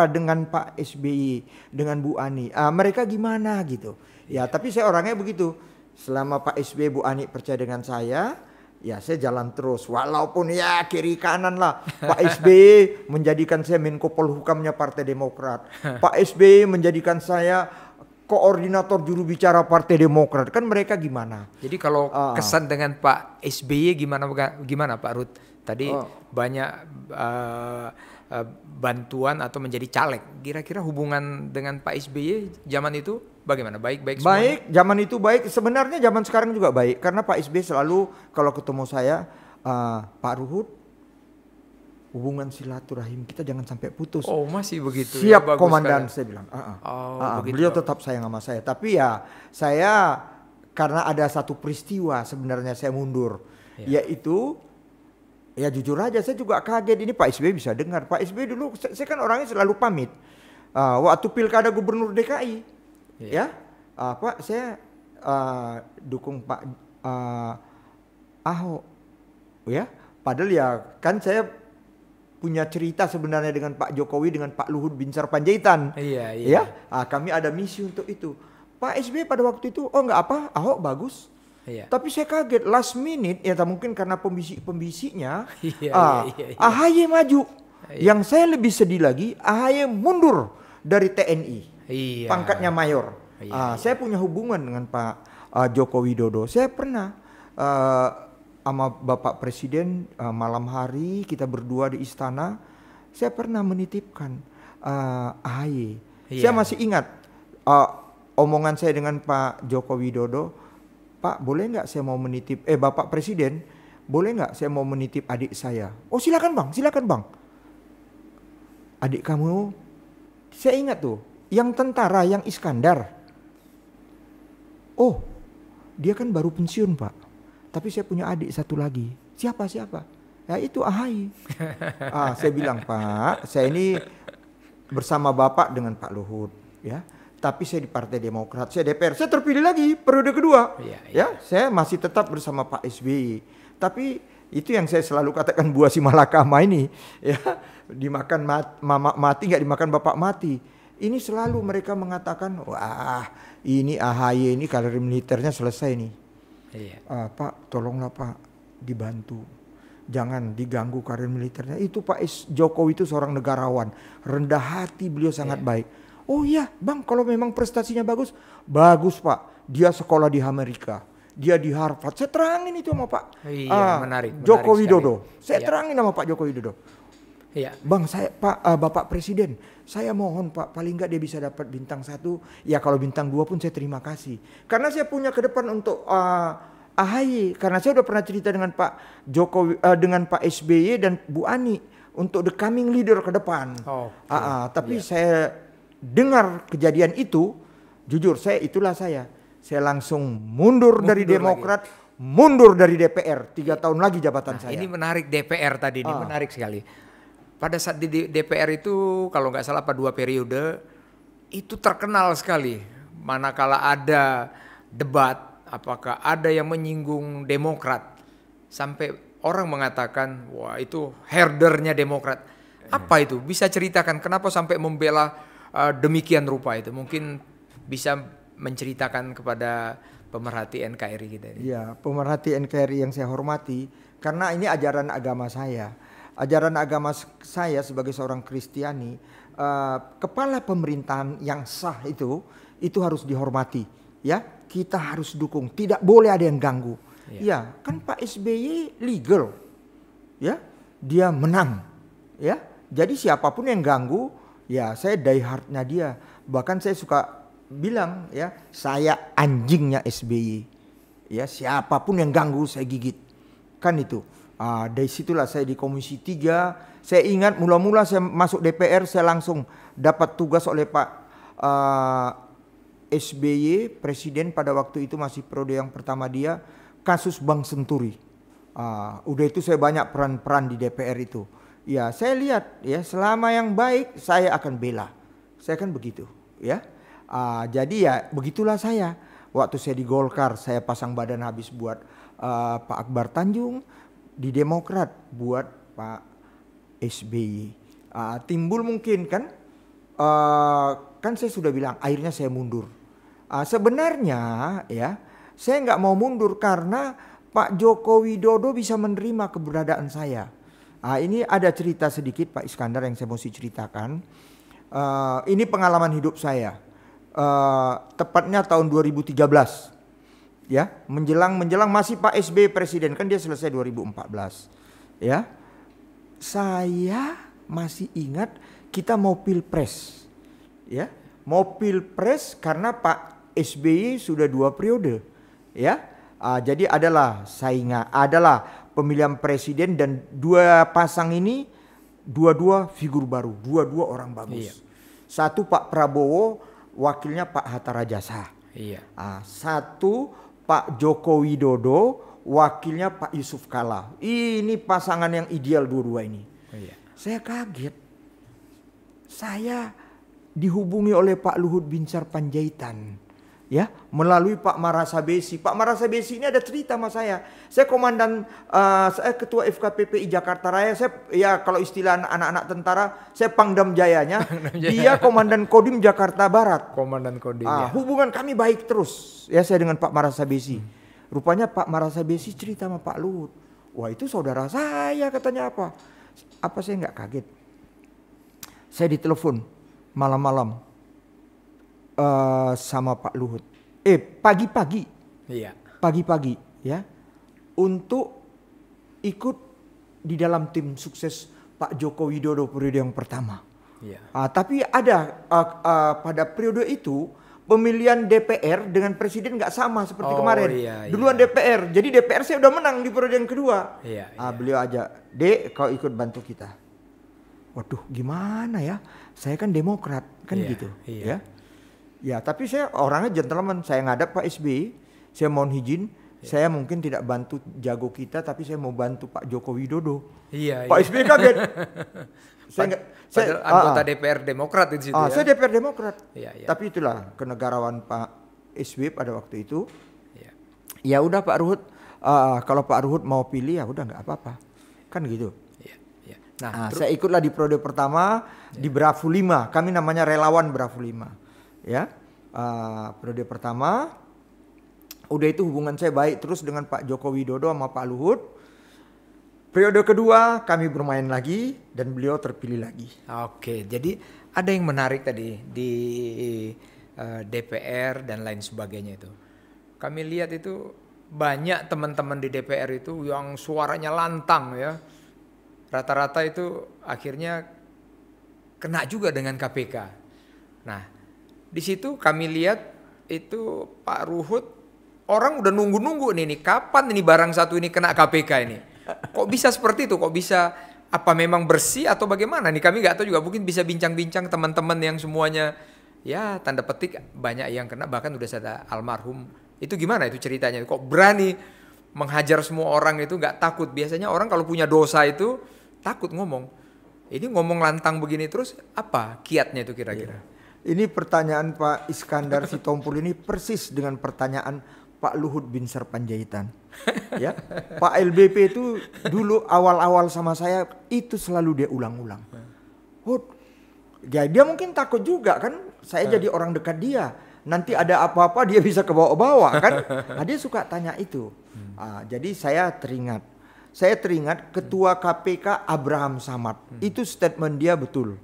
dengan Pak SBY, dengan Bu Ani. Mereka gimana gitu. Ya, tapi saya orangnya begitu. Selama Pak SBY, Bu Ani percaya dengan saya, ya saya jalan terus. Walaupun ya kiri kanan lah. Pak SBY menjadikan saya Menko Polhukamnya Partai Demokrat. Pak SBY menjadikan saya koordinator juru bicara Partai Demokrat. Kan mereka gimana? Jadi kalau kesan dengan Pak SBY gimana Pak Ruth? Tadi banyak bantuan atau menjadi caleg. Kira-kira hubungan dengan Pak SBY zaman itu bagaimana? Baik-baik semua? Baik, zaman itu baik. Sebenarnya zaman sekarang juga baik. Karena Pak SBY selalu kalau ketemu saya, Pak Ruhut, hubungan silaturahim kita jangan sampai putus. Oh, masih begitu. Siap ya, bagus komandan, sekali. saya bilang. Begitu. Beliau tetap sayang sama saya. Tapi ya saya karena ada satu peristiwa sebenarnya saya mundur. Yaitu ya jujur aja saya juga kaget, ini Pak SBY bisa dengar. Pak SBY dulu saya kan orangnya selalu pamit. Waktu pilkada gubernur DKI, Pak saya dukung Pak Ahok, ya. Padahal ya kan saya punya cerita sebenarnya dengan Pak Jokowi dengan Pak Luhut Binsar Panjaitan. Iya. Kami ada misi untuk itu. Pak SBY pada waktu itu nggak apa, Ahok bagus. Tapi saya kaget last minute ya mungkin karena pembisik-pembisinya AHY maju. Yang saya lebih sedih lagi AHY mundur dari TNI. Pangkatnya mayor. Saya punya hubungan dengan Pak Joko Widodo. Saya pernah sama Bapak Presiden malam hari kita berdua di istana. Saya pernah menitipkan AHY. Saya masih ingat omongan saya dengan Pak Joko Widodo. Pak, boleh nggak saya mau menitip, Bapak Presiden, boleh nggak saya mau menitip adik saya? Oh silakan bang. Adik kamu, saya ingat tuh, yang tentara, yang Iskandar. Oh, dia kan baru pensiun Pak. Tapi saya punya adik satu lagi. Siapa? Ya itu AHY. Saya bilang Pak, saya ini bersama Bapak dengan Pak Luhut, ya. Tapi saya di Partai Demokrat, saya DPR, saya terpilih lagi periode kedua. Ya, saya masih tetap bersama Pak SBY. Tapi itu yang saya selalu katakan buah si malakama ini, ya, dimakan mama mati nggak dimakan bapak mati. Ini selalu mereka mengatakan, wah ini AHY ini karir militernya selesai nih. Pak, tolonglah Pak dibantu. Jangan diganggu karir militernya. Itu Pak Jokowi itu seorang negarawan, rendah hati, beliau sangat baik. Oh iya bang, kalau memang prestasinya bagus Pak. Dia sekolah di Amerika, dia di Harvard. Saya terangin itu sama Pak menarik Joko Widodo. Sekali. Saya terangin sama Pak Joko Widodo. Bang, saya Bapak Presiden, saya mohon Pak, paling nggak dia bisa dapat bintang 1. Ya kalau bintang 2 pun saya terima kasih. Karena saya punya ke depan untuk AHY. Karena saya udah pernah cerita dengan Pak Jokowi, dengan Pak SBY dan Bu Ani untuk the coming leader ke depan. Tapi saya dengar kejadian itu, jujur itulah saya langsung mundur dari Demokrat, mundur dari DPR, 3 tahun lagi jabatan saya. Ini menarik DPR tadi, ini menarik sekali. Pada saat di DPR itu kalau nggak salah 2 periode itu terkenal sekali. Manakala ada debat, apakah ada yang menyinggung Demokrat, sampai orang mengatakan wah itu herdernya Demokrat. Apa itu? Bisa ceritakan kenapa sampai membela demikian rupa itu? Mungkin bisa menceritakan kepada pemerhati NKRI kita ini. Ya, pemerhati NKRI yang saya hormati, karena ini ajaran agama saya. Ajaran agama saya sebagai seorang Kristiani, kepala pemerintahan yang sah itu harus dihormati, ya. kita harus dukung, tidak boleh ada yang ganggu. Iya. Ya, kan Pak SBY legal, ya, dia menang, ya. Jadi siapapun yang ganggu, ya saya die hardnya dia. Bahkan saya suka bilang, ya, saya anjingnya SBY, ya, siapapun yang ganggu saya gigit, kan itu. Dari situlah saya di Komisi 3. Saya ingat mula-mula saya masuk DPR, saya langsung dapat tugas oleh Pak SBY, presiden pada waktu itu masih periode yang pertama dia, kasus Bank Senturi. Udah itu saya banyak peran-peran di DPR itu. Ya, saya lihat, ya, selama yang baik saya akan bela. Saya kan begitu, ya. Jadi ya begitulah saya. Waktu saya di Golkar saya pasang badan habis buat Pak Akbar Tanjung, di Demokrat buat Pak SBY. Timbul mungkin kan, kan saya sudah bilang akhirnya saya mundur. Sebenarnya ya saya nggak mau mundur karena Pak Joko Widodo bisa menerima keberadaan saya. Ini ada cerita sedikit Pak Iskandar yang saya mesti ceritakan. Ini pengalaman hidup saya. Tepatnya tahun 2013. Ya, menjelang masih Pak SBY presiden, kan dia selesai 2014. Ya. Saya masih ingat kita mau pilpres. Ya, mau pilpres karena Pak SBY sudah 2 periode, ya. Jadi adalah pemilihan presiden dan 2 pasang ini dua figur baru, dua orang bagus. Iya. Satu Pak Prabowo, wakilnya Pak Hatta Rajasa. Iya. Satu Pak Joko Widodo, wakilnya Pak Yusuf Kala. Ini pasangan yang ideal dua-dua ini. Iya. Saya kaget. Saya dihubungi oleh Pak Luhut Binsar Panjaitan, ya, melalui Pak Marasabesi. Pak Marasabesi ini ada cerita sama saya. Saya komandan, saya ketua FKPPI Jakarta Raya. Saya, ya kalau istilah anak-anak tentara, saya Pangdam Jayanya. Dia komandan Kodim Jakarta Barat. Komandan Kodim. Ya. Hubungan kami baik terus, ya, saya dengan Pak Marasabesi. Rupanya Pak Marasabesi cerita sama Pak Luhut. Wah, itu saudara saya, katanya apa? Apa saya nggak kaget? Saya ditelepon malam-malam sama Pak Luhut. Pagi-pagi. Iya. Pagi-pagi, ya. Untuk ikut di dalam tim sukses Pak Joko Widodo periode yang pertama. Iya. Tapi ada pada periode itu pemilihan DPR dengan presiden nggak sama seperti kemarin. Iya, duluan DPR. Jadi DPR saya udah menang di periode yang kedua. Iya, iya. Beliau aja, "Dek, kau ikut bantu kita." Waduh, gimana ya? Saya kan Demokrat, kan gitu, ya. Ya, tapi saya orangnya gentleman. Saya ngadap Pak SBY, saya mohon izin, saya mungkin tidak bantu jago kita, tapi saya mau bantu Pak Joko Widodo. Iya. Pak SBY kaget. Saya anggota DPR Demokrat di situ. Ya? Saya DPR Demokrat. Iya, iya. Tapi itulah kenegarawan Pak SBY pada waktu itu. Iya. Ya udah Pak Ruhut, kalau Pak Ruhut mau pilih ya udah nggak apa-apa, kan gitu. Nah, saya ikutlah di periode pertama di Bravo 5. Kami namanya relawan Bravo 5. Ya. Periode pertama udah itu hubungan saya baik terus dengan Pak Joko Widodo sama Pak Luhut. Periode kedua kami bermain lagi dan beliau terpilih lagi. Oke, jadi ada yang menarik tadi di DPR dan lain sebagainya itu. Kami lihat itu banyak teman-teman di DPR itu yang suaranya lantang, ya. Rata-rata itu akhirnya kena juga dengan KPK. Nah, di situ kami lihat itu Pak Ruhut, orang udah nunggu-nunggu nih kapan ini barang satu ini kena KPK ini. Kok bisa seperti itu? Kok bisa, apa memang bersih atau bagaimana? Nih kami nggak tahu juga, mungkin bisa bincang-bincang teman-teman yang semuanya ya tanda petik banyak yang kena, bahkan udah ada almarhum. Itu gimana itu ceritanya? Kok berani menghajar semua orang itu, nggak takut? Biasanya orang kalau punya dosa itu takut ngomong. Ini ngomong lantang begini terus, apa kiatnya itu kira-kira? Ini pertanyaan Pak Iskandar Sitompul ini persis dengan pertanyaan Pak Luhut Binsar Panjaitan. Ya, Pak LBP itu dulu awal-awal sama saya itu selalu dia ulang-ulang. Ya dia mungkin takut juga kan, saya jadi orang dekat dia. Nanti ada apa-apa dia bisa ke bawah-bawah kan. Dia suka tanya itu. Jadi saya teringat Ketua KPK Abraham Samad. Itu statement dia betul.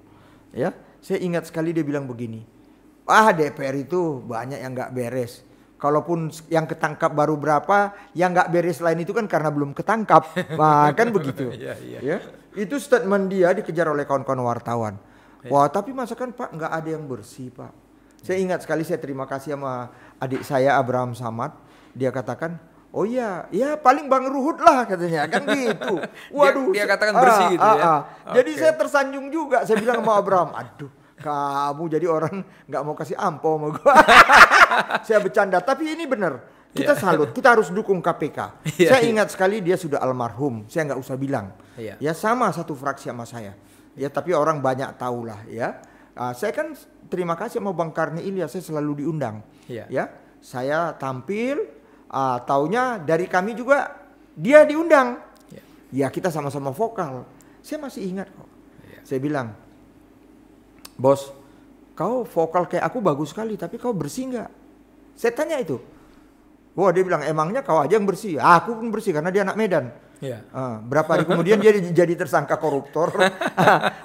Ya, saya ingat sekali dia bilang begini. DPR itu banyak yang nggak beres. Kalaupun yang ketangkap baru berapa, yang nggak beres lain itu kan karena belum ketangkap. Nah, kan begitu. Ya. Itu statement dia dikejar oleh kawan-kawan wartawan. Wah, tapi masa kan Pak nggak ada yang bersih Pak. Saya ingat sekali, saya terima kasih sama adik saya Abraham Samad. Dia katakan, oh iya, ya paling Bang Ruhut lah katanya, kan gitu. Waduh, dia katakan bersih gitu ya. Jadi saya tersanjung juga. Saya bilang sama Abraham, aduh, kamu jadi orang nggak mau kasih ampo sama gua. Saya bercanda, tapi ini benar. Kita salut, kita harus dukung KPK. Saya ingat sekali dia sudah almarhum, saya nggak usah bilang. Ya sama satu fraksi sama saya. Ya tapi orang banyak tahu lah ya. Saya kan terima kasih sama Bang Karni Ilyas, saya selalu diundang. Ya, saya tampil, taunya dari kami juga dia diundang. Ya kita sama-sama vokal. Saya masih ingat kok. Saya bilang, bos, kau vokal kayak aku bagus sekali, tapi kau bersih nggak? Saya tanya itu. Wah, dia bilang emangnya kau aja yang bersih. Aku pun bersih karena dia anak Medan. Berapa hari kemudian dia jadi tersangka koruptor.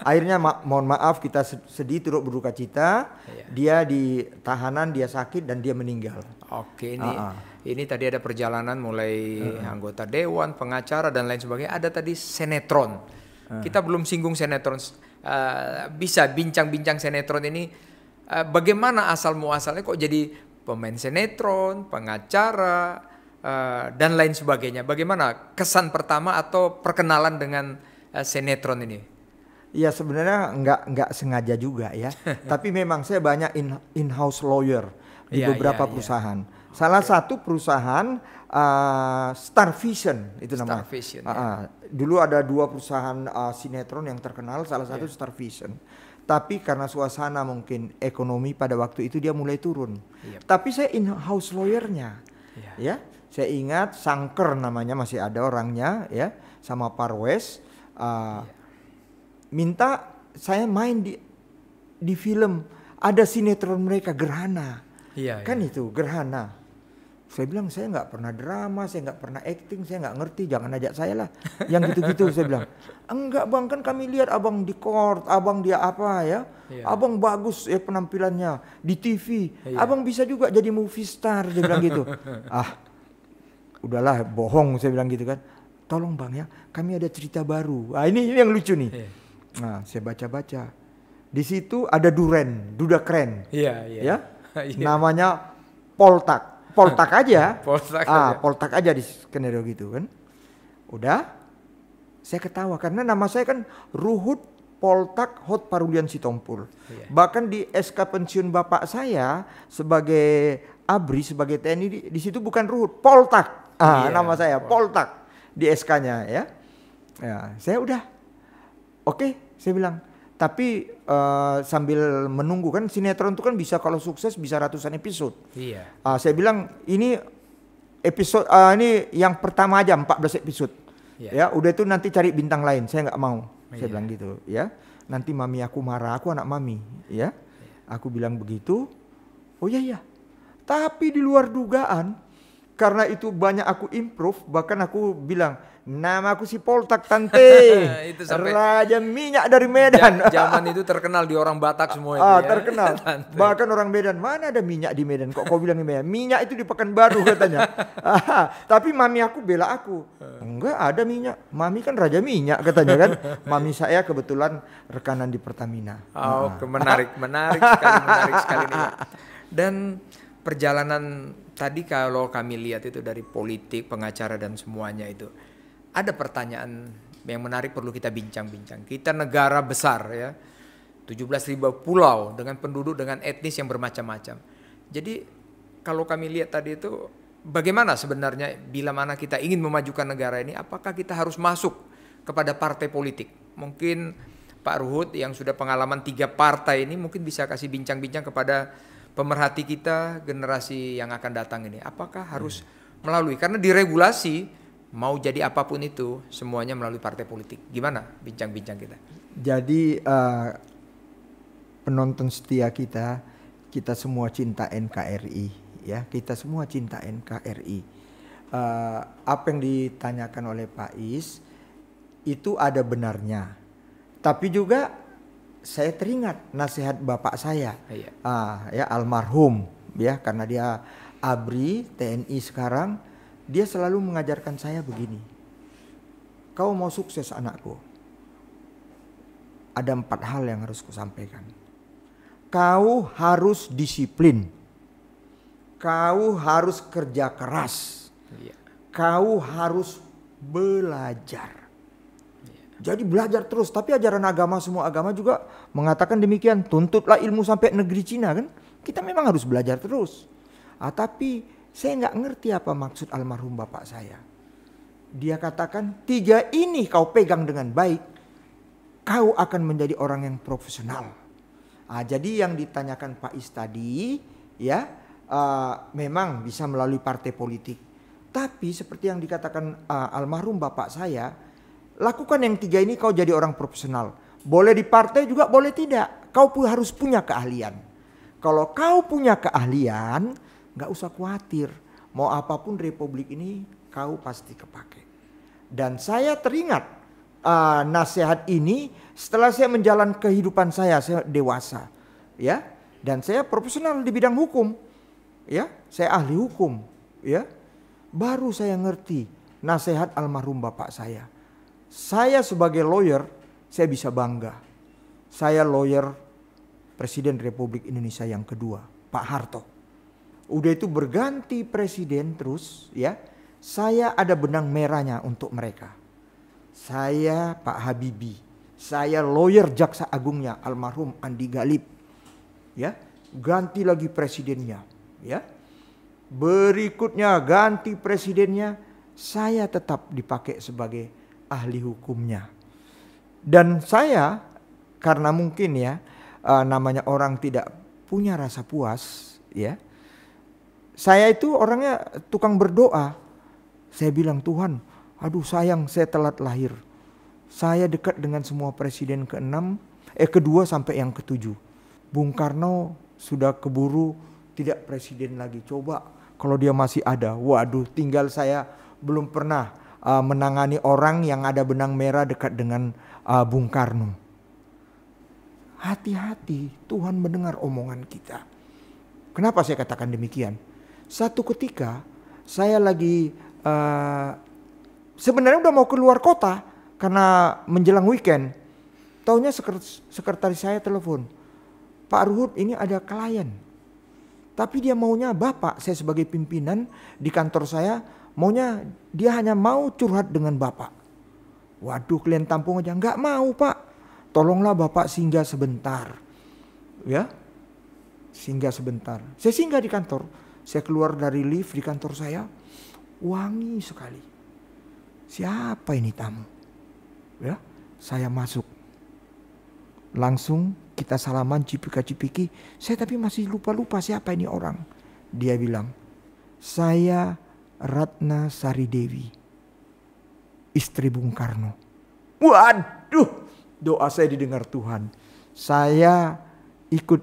Akhirnya mohon maaf, kita sedih turut berduka cita. Dia di tahanan, dia sakit dan dia meninggal. Oke, ini tadi ada perjalanan mulai anggota dewan, pengacara dan lain sebagainya. Ada tadi sinetron. Kita belum singgung sinetron. Bisa bincang-bincang sinetron ini. Bagaimana asal muasalnya kok jadi pemain sinetron, pengacara, dan lain sebagainya. Bagaimana kesan pertama atau perkenalan dengan sinetron ini? Ya sebenarnya nggak sengaja juga ya. Tapi memang saya banyak in-house lawyer di beberapa perusahaan. Salah satu perusahaan Star Vision itu namanya. Star Vision. Dulu ada 2 perusahaan sinetron yang terkenal. Salah satu Star Vision. Tapi karena suasana mungkin ekonomi pada waktu itu dia mulai turun. Tapi saya in-house lawyernya. Ya. Saya ingat Sangker namanya masih ada orangnya ya, sama Parwes minta saya main di film, ada sinetron mereka Gerhana. Kan itu Gerhana. Saya bilang saya nggak pernah drama, saya nggak pernah acting, saya nggak ngerti, jangan ajak saya lah. Yang gitu-gitu saya bilang. Enggak bang, kan kami lihat abang di court, abang dia apa ya, abang bagus ya penampilannya di TV, abang bisa juga jadi movie star, dia bilang gitu. Udahlah bohong, saya bilang gitu kan. Tolong bang ya, kami ada cerita baru. Ini yang lucu nih. Nah saya baca-baca. Di situ ada Duda Keren. Namanya Poltak. Poltak aja. Poltak aja di skenario gitu kan. Udah. Saya ketawa karena nama saya kan Ruhut Poltak Hot Parulian Sitompul. Bahkan di SK pensiun bapak saya sebagai ABRI, sebagai TNI di situ bukan Ruhut, Poltak. Nama saya Poltak di SK-nya ya. Saya udah. Oke, saya bilang. Tapi sambil menunggu kan sinetron itu kan bisa kalau sukses bisa ratusan episode. Saya bilang ini episode ini yang pertama aja 14 episode. Ya, udah itu nanti cari bintang lain. Saya nggak mau. Saya bilang gitu ya. Nanti mami aku marah, aku anak mami ya. Aku bilang begitu. Oh iya. Tapi di luar dugaan, karena itu banyak aku improve, bahkan aku bilang nama aku si Poltak tante. Itu sampai Raja minyak dari Medan. Zaman itu terkenal di orang Batak semua itu ya. Terkenal. Bahkan orang Medan, mana ada minyak di Medan? Kok kau bilang di Medan? Minyak itu di Pekanbaru katanya. Tapi mami aku bela aku. Enggak ada minyak. Mami kan raja minyak katanya kan. Mami saya kebetulan rekanan di Pertamina. Menarik sekali nih. Dan perjalanan tadi kalau kami lihat itu dari politik, pengacara dan semuanya itu. Ada pertanyaan yang menarik perlu kita bincang-bincang. Kita negara besar ya, 17.000 pulau dengan penduduk dengan etnis yang bermacam-macam. Jadi kalau kami lihat tadi itu bagaimana sebenarnya bila mana kita ingin memajukan negara ini, apakah kita harus masuk kepada partai politik? Mungkin Pak Ruhut yang sudah pengalaman 3 partai ini mungkin bisa kasih bincang-bincang kepada pemerhati kita generasi yang akan datang ini. Apakah harus melalui, karena diregulasi mau jadi apapun itu semuanya melalui partai politik. Gimana bincang-bincang kita? Jadi penonton setia kita semua cinta NKRI ya. Kita semua cinta NKRI. Apa yang ditanyakan oleh Pak Is itu ada benarnya. Tapi juga saya teringat nasihat bapak saya. Ya almarhum ya, karena dia ABRI, TNI sekarang, dia selalu mengajarkan saya begini. Kau mau sukses anakku, ada 4 hal yang harus kusampaikan. Kau harus disiplin. Kau harus kerja keras. Kau harus belajar. Jadi belajar terus. Tapi ajaran agama, semua agama juga mengatakan demikian. Tuntutlah ilmu sampai negeri Cina kan. Kita memang harus belajar terus. Tapi saya nggak ngerti apa maksud almarhum bapak saya. Dia katakan 3 ini kau pegang dengan baik, kau akan menjadi orang yang profesional. Jadi yang ditanyakan Pak Is tadi ya memang bisa melalui partai politik. Tapi seperti yang dikatakan almarhum bapak saya, lakukan yang 3 ini kau jadi orang profesional. Boleh di partai juga boleh tidak. Kau harus punya keahlian. Kalau kau punya keahlian, gak usah khawatir. Mau apapun republik ini kau pasti kepake. Dan saya teringat nasihat ini setelah saya menjalani kehidupan saya dewasa. Ya, dan saya profesional di bidang hukum. Ya, saya ahli hukum. Ya, baru saya ngerti nasihat almarhum bapak saya. Saya sebagai lawyer, saya bisa bangga. Saya lawyer Presiden Republik Indonesia yang kedua, Pak Harto. Udah itu berganti presiden terus ya. Saya ada benang merahnya untuk mereka. Saya Pak Habibie. Saya lawyer jaksa agungnya almarhum Andi Galib. Ya, ganti lagi presidennya. Ya, berikutnya ganti presidennya. Saya tetap dipakai sebagai ahli hukumnya. Dan saya karena mungkin ya namanya orang tidak punya rasa puas ya. Saya itu orangnya tukang berdoa. Saya bilang Tuhan, aduh sayang saya telat lahir. Saya dekat dengan semua presiden kedua sampai yang ke-7. Bung Karno sudah keburu tidak presiden lagi. Coba kalau dia masih ada. Waduh, tinggal saya belum pernah menangani orang yang ada benang merah dekat dengan Bung Karno. Hati-hati, Tuhan mendengar omongan kita. Kenapa saya katakan demikian? Satu ketika saya lagi sebenarnya udah mau keluar kota karena menjelang weekend. Taunya sekretaris saya telepon, Pak Ruhut ini ada klien. Tapi dia maunya Bapak, saya sebagai pimpinan di kantor saya, maunya dia hanya mau curhat dengan Bapak. Waduh, klien tampung aja, nggak mau Pak. Tolonglah Bapak singgah sebentar. Ya, singgah sebentar. Saya singgah di kantor. Saya keluar dari lift di kantor saya. Wangi sekali. Siapa ini tamu? Ya, saya masuk. Langsung kita salaman cipika-cipiki. Saya tapi masih lupa-lupa siapa ini orang. Dia bilang, saya Ratna Sari Dewi, istri Bung Karno. Waduh, doa saya didengar Tuhan. Saya ikut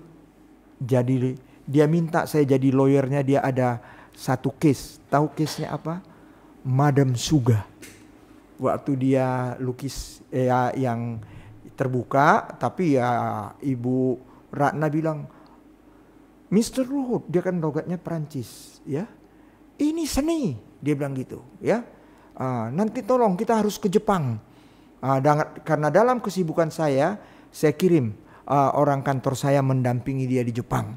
jadi, dia minta saya jadi lawyernya. Dia ada satu case. Tahu case-nya apa? Madam Suga. Waktu dia lukis yang terbuka, tapi ya Ibu Ratna bilang, Mr. Ruhut, dia kan logatnya Perancis, ya. Ini seni, dia bilang gitu, ya. Nanti tolong kita harus ke Jepang. Karena dalam kesibukan saya kirim orang kantor saya mendampingi dia di Jepang.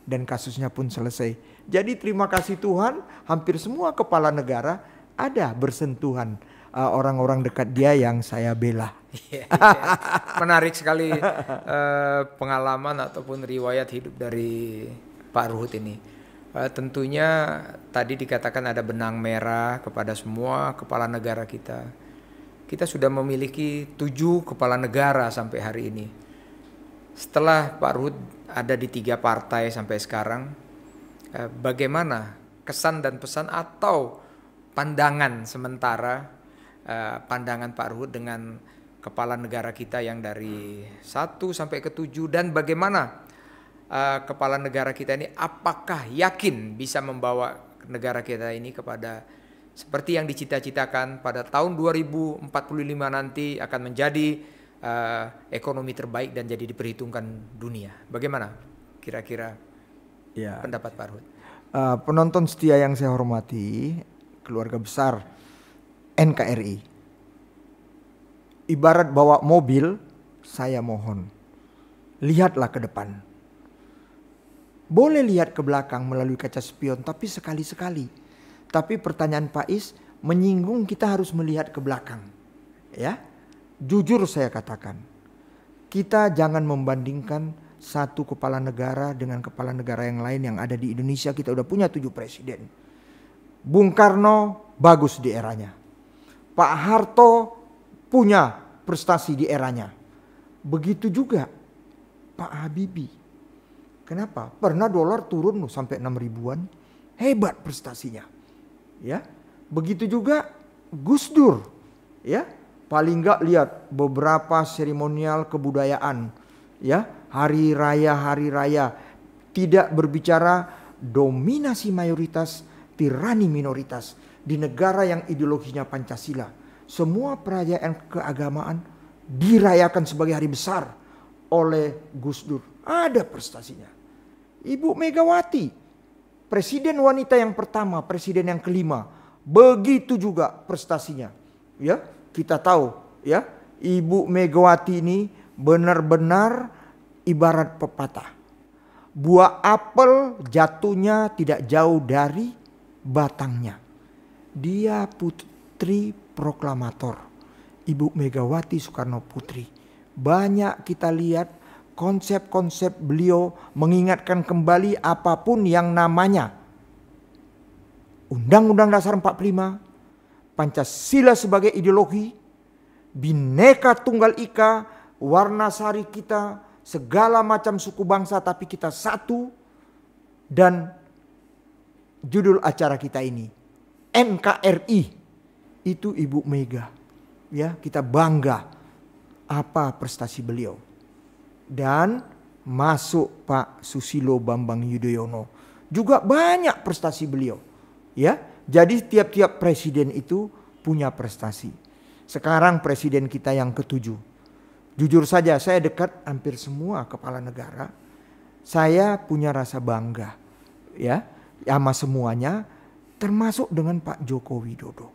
Dan kasusnya pun selesai. Jadi terima kasih Tuhan, hampir semua kepala negara ada bersentuhan orang-orang dekat dia yang saya bela. Menarik sekali pengalaman ataupun riwayat hidup dari Pak Ruhut ini. Tentunya tadi dikatakan ada benang merah kepada semua kepala negara kita. Kita sudah memiliki 7 kepala negara sampai hari ini. Setelah Pak Ruhut ada di 3 partai sampai sekarang, bagaimana kesan dan pesan atau pandangan sementara pandangan Pak Ruhut dengan kepala negara kita yang dari 1 sampai ke 7, dan bagaimana kepala negara kita ini apakah yakin bisa membawa negara kita ini kepada seperti yang dicita-citakan pada tahun 2045 nanti akan menjadi ekonomi terbaik dan jadi diperhitungkan dunia. Bagaimana kira-kira pendapat Pak Ruhut? Penonton setia yang saya hormati, keluarga besar NKRI, ibarat bawa mobil, saya mohon, lihatlah ke depan. Boleh lihat ke belakang melalui kaca spion, tapi sekali-sekali. Tapi pertanyaan Pak Is menyinggung kita harus melihat ke belakang. Ya, jujur saya katakan, kita jangan membandingkan satu kepala negara dengan kepala negara yang lain yang ada di Indonesia. Kita udah punya 7 presiden. Bung Karno bagus di eranya. Pak Harto punya prestasi di eranya. Begitu juga Pak Habibie. Kenapa? Pernah dolar turun loh sampai 6 ribuan. Hebat prestasinya. Ya. Begitu juga Gus Dur. Ya. Paling enggak lihat beberapa seremonial kebudayaan. Ya. Hari raya. Tidak berbicara dominasi mayoritas, tirani minoritas. Di negara yang ideologinya Pancasila. Semua perayaan keagamaan dirayakan sebagai hari besar oleh Gus Dur. Ada prestasinya. Ibu Megawati, presiden wanita yang pertama, presiden yang kelima, begitu juga prestasinya. Ya, kita tahu ya, Ibu Megawati ini benar-benar ibarat pepatah. Buah apel jatuhnya tidak jauh dari batangnya. Dia putri proklamator, Ibu Megawati Soekarno Putri. Banyak kita lihat konsep-konsep beliau mengingatkan kembali apapun yang namanya Undang-Undang Dasar 45, Pancasila sebagai ideologi, Bhinneka Tunggal Ika, warna sari kita, segala macam suku bangsa tapi kita satu. Dan judul acara kita ini NKRI, itu Ibu Mega. Ya, kita bangga apa prestasi beliau. Dan masuk Pak Susilo Bambang Yudhoyono, juga banyak prestasi beliau. Ya, jadi tiap-tiap presiden itu punya prestasi. Sekarang presiden kita yang ke-7. Jujur saja saya dekat hampir semua kepala negara. Saya punya rasa bangga ya sama semuanya, termasuk dengan Pak Joko Widodo.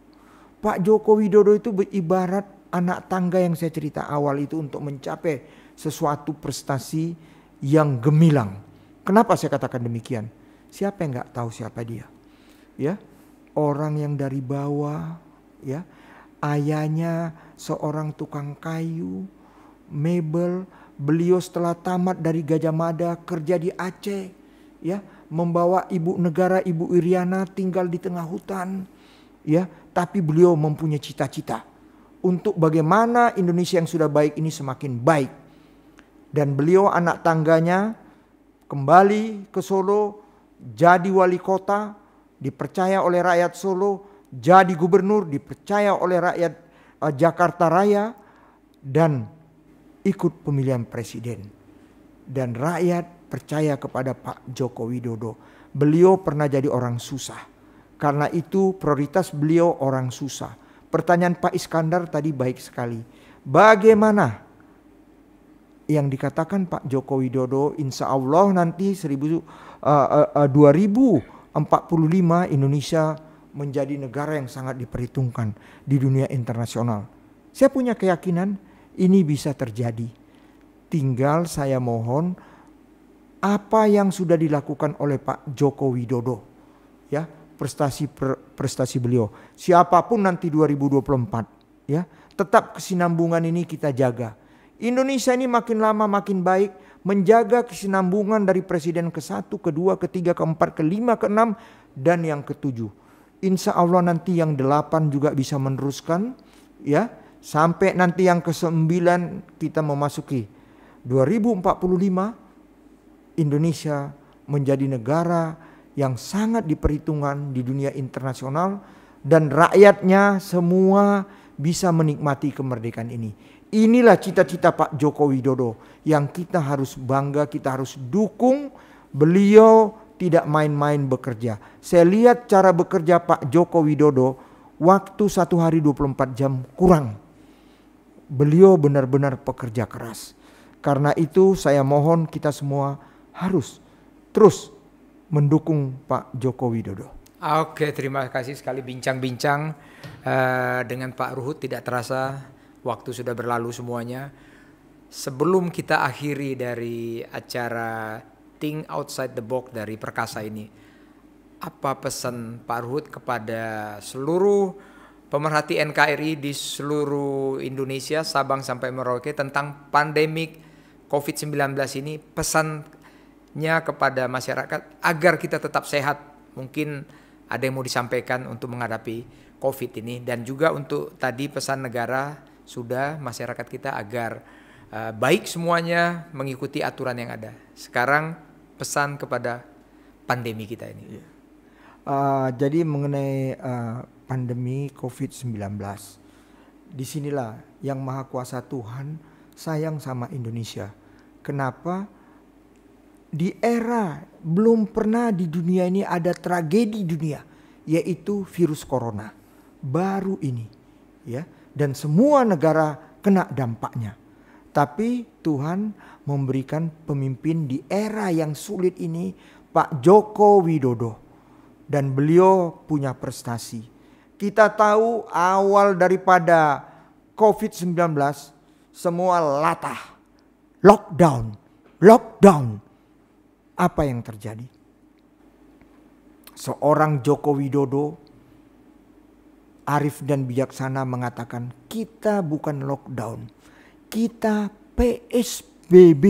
Pak Joko Widodo itu beribarat anak tangga yang saya cerita awal itu untuk mencapai sesuatu prestasi yang gemilang. Kenapa saya katakan demikian? Siapa yang nggak tahu siapa dia? Ya, orang yang dari bawah, ya, ayahnya seorang tukang kayu, mebel. Beliau setelah tamat dari Gajah Mada kerja di Aceh, ya, membawa ibu negara Ibu Iriana tinggal di tengah hutan, ya. Tapi beliau mempunyai cita-cita untuk bagaimana Indonesia yang sudah baik ini semakin baik. Dan beliau anak tangganya kembali ke Solo, jadi wali kota, dipercaya oleh rakyat Solo, jadi gubernur, dipercaya oleh rakyat Jakarta Raya, dan ikut pemilihan presiden. Dan rakyat percaya kepada Pak Joko Widodo. Beliau pernah jadi orang susah. Karena itu prioritas beliau orang susah. Pertanyaan Pak Iskandar tadi baik sekali. Bagaimana yang dikatakan Pak Joko Widodo, insya Allah nanti 2045 Indonesia menjadi negara yang sangat diperhitungkan di dunia internasional. Saya punya keyakinan ini bisa terjadi. Tinggal saya mohon apa yang sudah dilakukan oleh Pak Joko Widodo, ya, prestasi beliau. Siapapun nanti 2024, ya, tetap kesinambungan ini kita jaga. Indonesia ini makin lama makin baik, menjaga kesinambungan dari presiden ke-1, ke-2, ke-3, ke-4, ke-5, ke-6, dan yang ke-7. Insya Allah nanti yang 8 juga bisa meneruskan, ya, sampai nanti yang ke-9 kita memasuki 2045, Indonesia menjadi negara yang sangat diperhitungkan di dunia internasional, dan rakyatnya semua bisa menikmati kemerdekaan ini. Inilah cita-cita Pak Joko Widodo yang kita harus bangga, kita harus dukung. Beliau tidak main-main bekerja. Saya lihat cara bekerja Pak Joko Widodo, waktu 1 hari 24 jam kurang. Beliau benar-benar pekerja keras. Karena itu saya mohon kita semua harus terus mendukung Pak Joko Widodo. Oke, terima kasih sekali bincang-bincang dengan Pak Ruhut. Tidak terasa waktu sudah berlalu semuanya. Sebelum kita akhiri dari acara Think Outside the Box dari Perkasa ini, apa pesan Pak Ruhut kepada seluruh pemerhati NKRI di seluruh Indonesia, Sabang sampai Merauke, tentang pandemik COVID-19 ini? Pesannya kepada masyarakat agar kita tetap sehat. Mungkin ada yang mau disampaikan untuk menghadapi COVID ini, dan juga untuk tadi pesan negara sudah masyarakat kita agar baik semuanya mengikuti aturan yang ada. Sekarang pesan kepada pandemi kita ini. Jadi mengenai pandemi COVID-19, disinilah yang Maha Kuasa Tuhan sayang sama Indonesia. Kenapa? Di era belum pernah di dunia ini ada tragedi dunia, yaitu virus corona. Baru ini, ya, dan semua negara kena dampaknya. Tapi Tuhan memberikan pemimpin di era yang sulit ini, Pak Joko Widodo. Dan beliau punya prestasi. Kita tahu awal daripada COVID-19 semua latah. Lockdown. Apa yang terjadi? Seorang Joko Widodo arif dan bijaksana mengatakan, kita bukan lockdown, kita PSBB.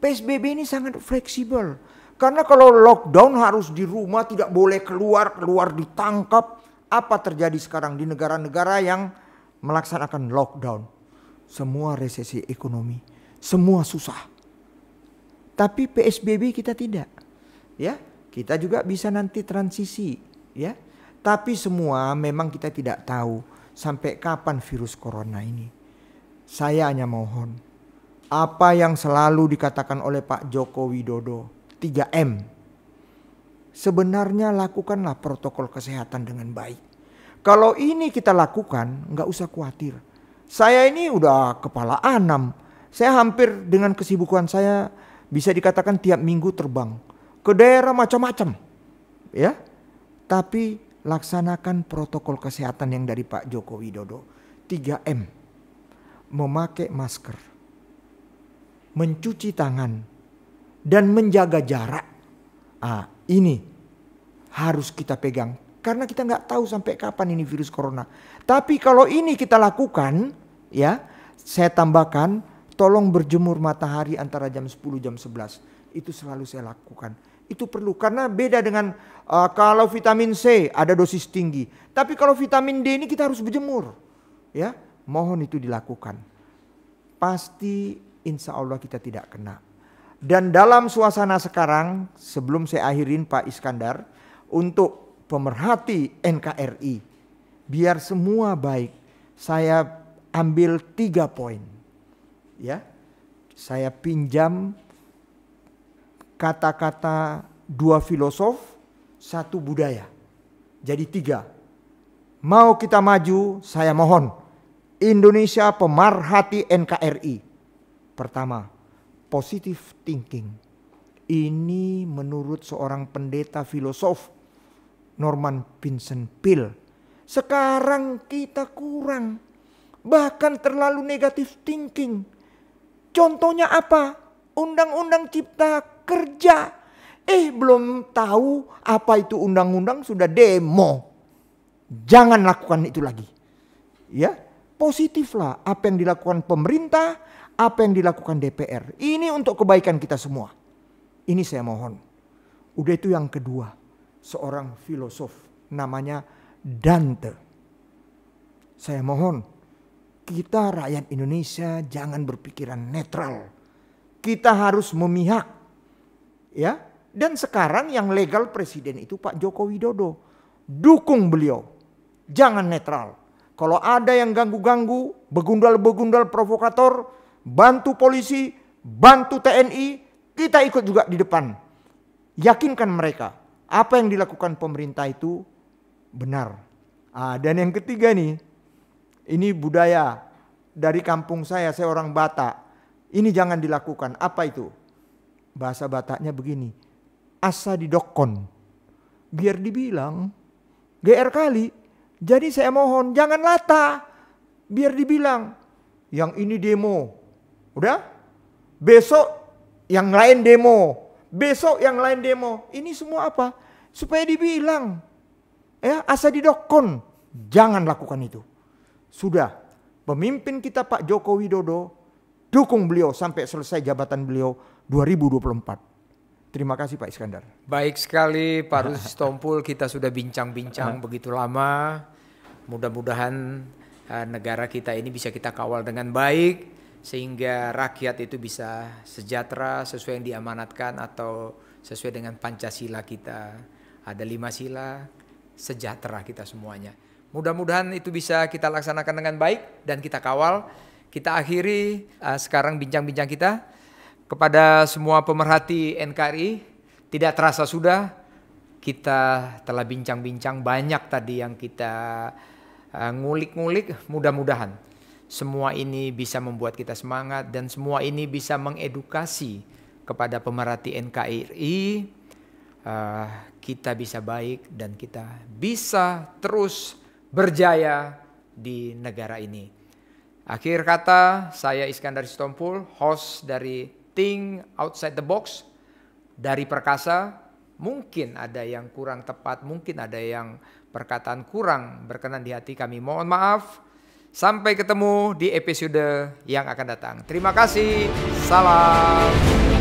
PSBB ini sangat fleksibel. Karena kalau lockdown harus di rumah, tidak boleh keluar ditangkap. Apa terjadi sekarang di negara-negara yang melaksanakan lockdown? Semua resesi ekonomi, semua susah. Tapi PSBB kita tidak. Ya, kita juga bisa nanti transisi, ya. Tapi semua memang kita tidak tahu sampai kapan virus corona ini. Saya hanya mohon, apa yang selalu dikatakan oleh Pak Joko Widodo, 3M. Sebenarnya lakukanlah protokol kesehatan dengan baik. Kalau ini kita lakukan, nggak usah khawatir. Saya ini udah kepala 6. Saya hampir dengan kesibukan saya bisa dikatakan tiap minggu terbang ke daerah macam-macam. Ya. Tapi laksanakan protokol kesehatan yang dari Pak Joko Widodo. 3M. Memakai masker. Mencuci tangan. Dan menjaga jarak. Ini harus kita pegang. Karena kita nggak tahu sampai kapan ini virus corona. Tapi kalau ini kita lakukan, ya, saya tambahkan, tolong berjemur matahari antara jam 10 jam 11. Itu selalu saya lakukan. Itu perlu, karena beda dengan kalau vitamin C ada dosis tinggi. Tapi kalau vitamin D ini kita harus berjemur. Ya, mohon itu dilakukan. Pasti insya Allah kita tidak kena. Dan dalam suasana sekarang, sebelum saya akhirin Pak Iskandar, untuk pemerhati NKRI, biar semua baik, saya ambil 3 poin. Ya, saya pinjam kata-kata 2 filosof, 1 budaya. Jadi 3. Mau kita maju, saya mohon Indonesia pemerhati NKRI. Pertama, positive thinking. Ini menurut seorang pendeta filosof, Norman Vincent Peale. Sekarang kita kurang, bahkan terlalu negative thinking. Contohnya apa? Undang-undang Cipta Kerja. Belum tahu apa itu undang-undang sudah demo. Jangan lakukan itu lagi. Ya, positiflah apa yang dilakukan pemerintah, apa yang dilakukan DPR. Ini untuk kebaikan kita semua. Ini saya mohon. Udah itu yang kedua. Seorang filosof namanya Dante. Saya mohon, kita rakyat Indonesia jangan berpikiran netral. Kita harus memihak. Ya. Dan sekarang yang legal presiden itu Pak Joko Widodo. Dukung beliau. Jangan netral. Kalau ada yang ganggu-ganggu, begundal-begundal provokator, bantu polisi, bantu TNI, kita ikut juga di depan. Yakinkan mereka apa yang dilakukan pemerintah itu benar. Dan yang ketiga nih, ini budaya dari kampung saya orang Batak. Ini jangan dilakukan. Apa itu? Bahasa Bataknya begini, asa didokon. Biar dibilang GR kali. Jadi saya mohon jangan lata. Biar dibilang yang ini demo. Udah? Besok yang lain demo. Besok yang lain demo. Ini semua apa? Supaya dibilang. Ya, asa didokon. Jangan lakukan itu. Sudah. Pemimpin kita Pak Joko Widodo. Dukung beliau sampai selesai jabatan beliau 2024. Terima kasih Pak Iskandar. Baik sekali Pak Rudy Sitompul, kita sudah bincang-bincang begitu lama. Mudah-mudahan negara kita ini bisa kita kawal dengan baik sehingga rakyat itu bisa sejahtera sesuai yang diamanatkan atau sesuai dengan Pancasila kita. Ada 5 sila, sejahtera kita semuanya. Mudah-mudahan itu bisa kita laksanakan dengan baik dan kita kawal. Kita akhiri sekarang bincang-bincang kita. Kepada semua pemerhati NKRI, tidak terasa sudah kita telah bincang-bincang banyak tadi yang kita ngulik-ngulik. Mudah-mudahan semua ini bisa membuat kita semangat dan semua ini bisa mengedukasi kepada pemerhati NKRI. Kita bisa baik dan kita bisa terus berjaya di negara ini. Akhir kata, saya Iskandar Sitompul, host dari Think Outside the Box dari Perkasa. Mungkin ada yang kurang tepat, mungkin ada yang perkataan kurang berkenan di hati kami. Mohon maaf. Sampai ketemu di episode yang akan datang. Terima kasih. Salam.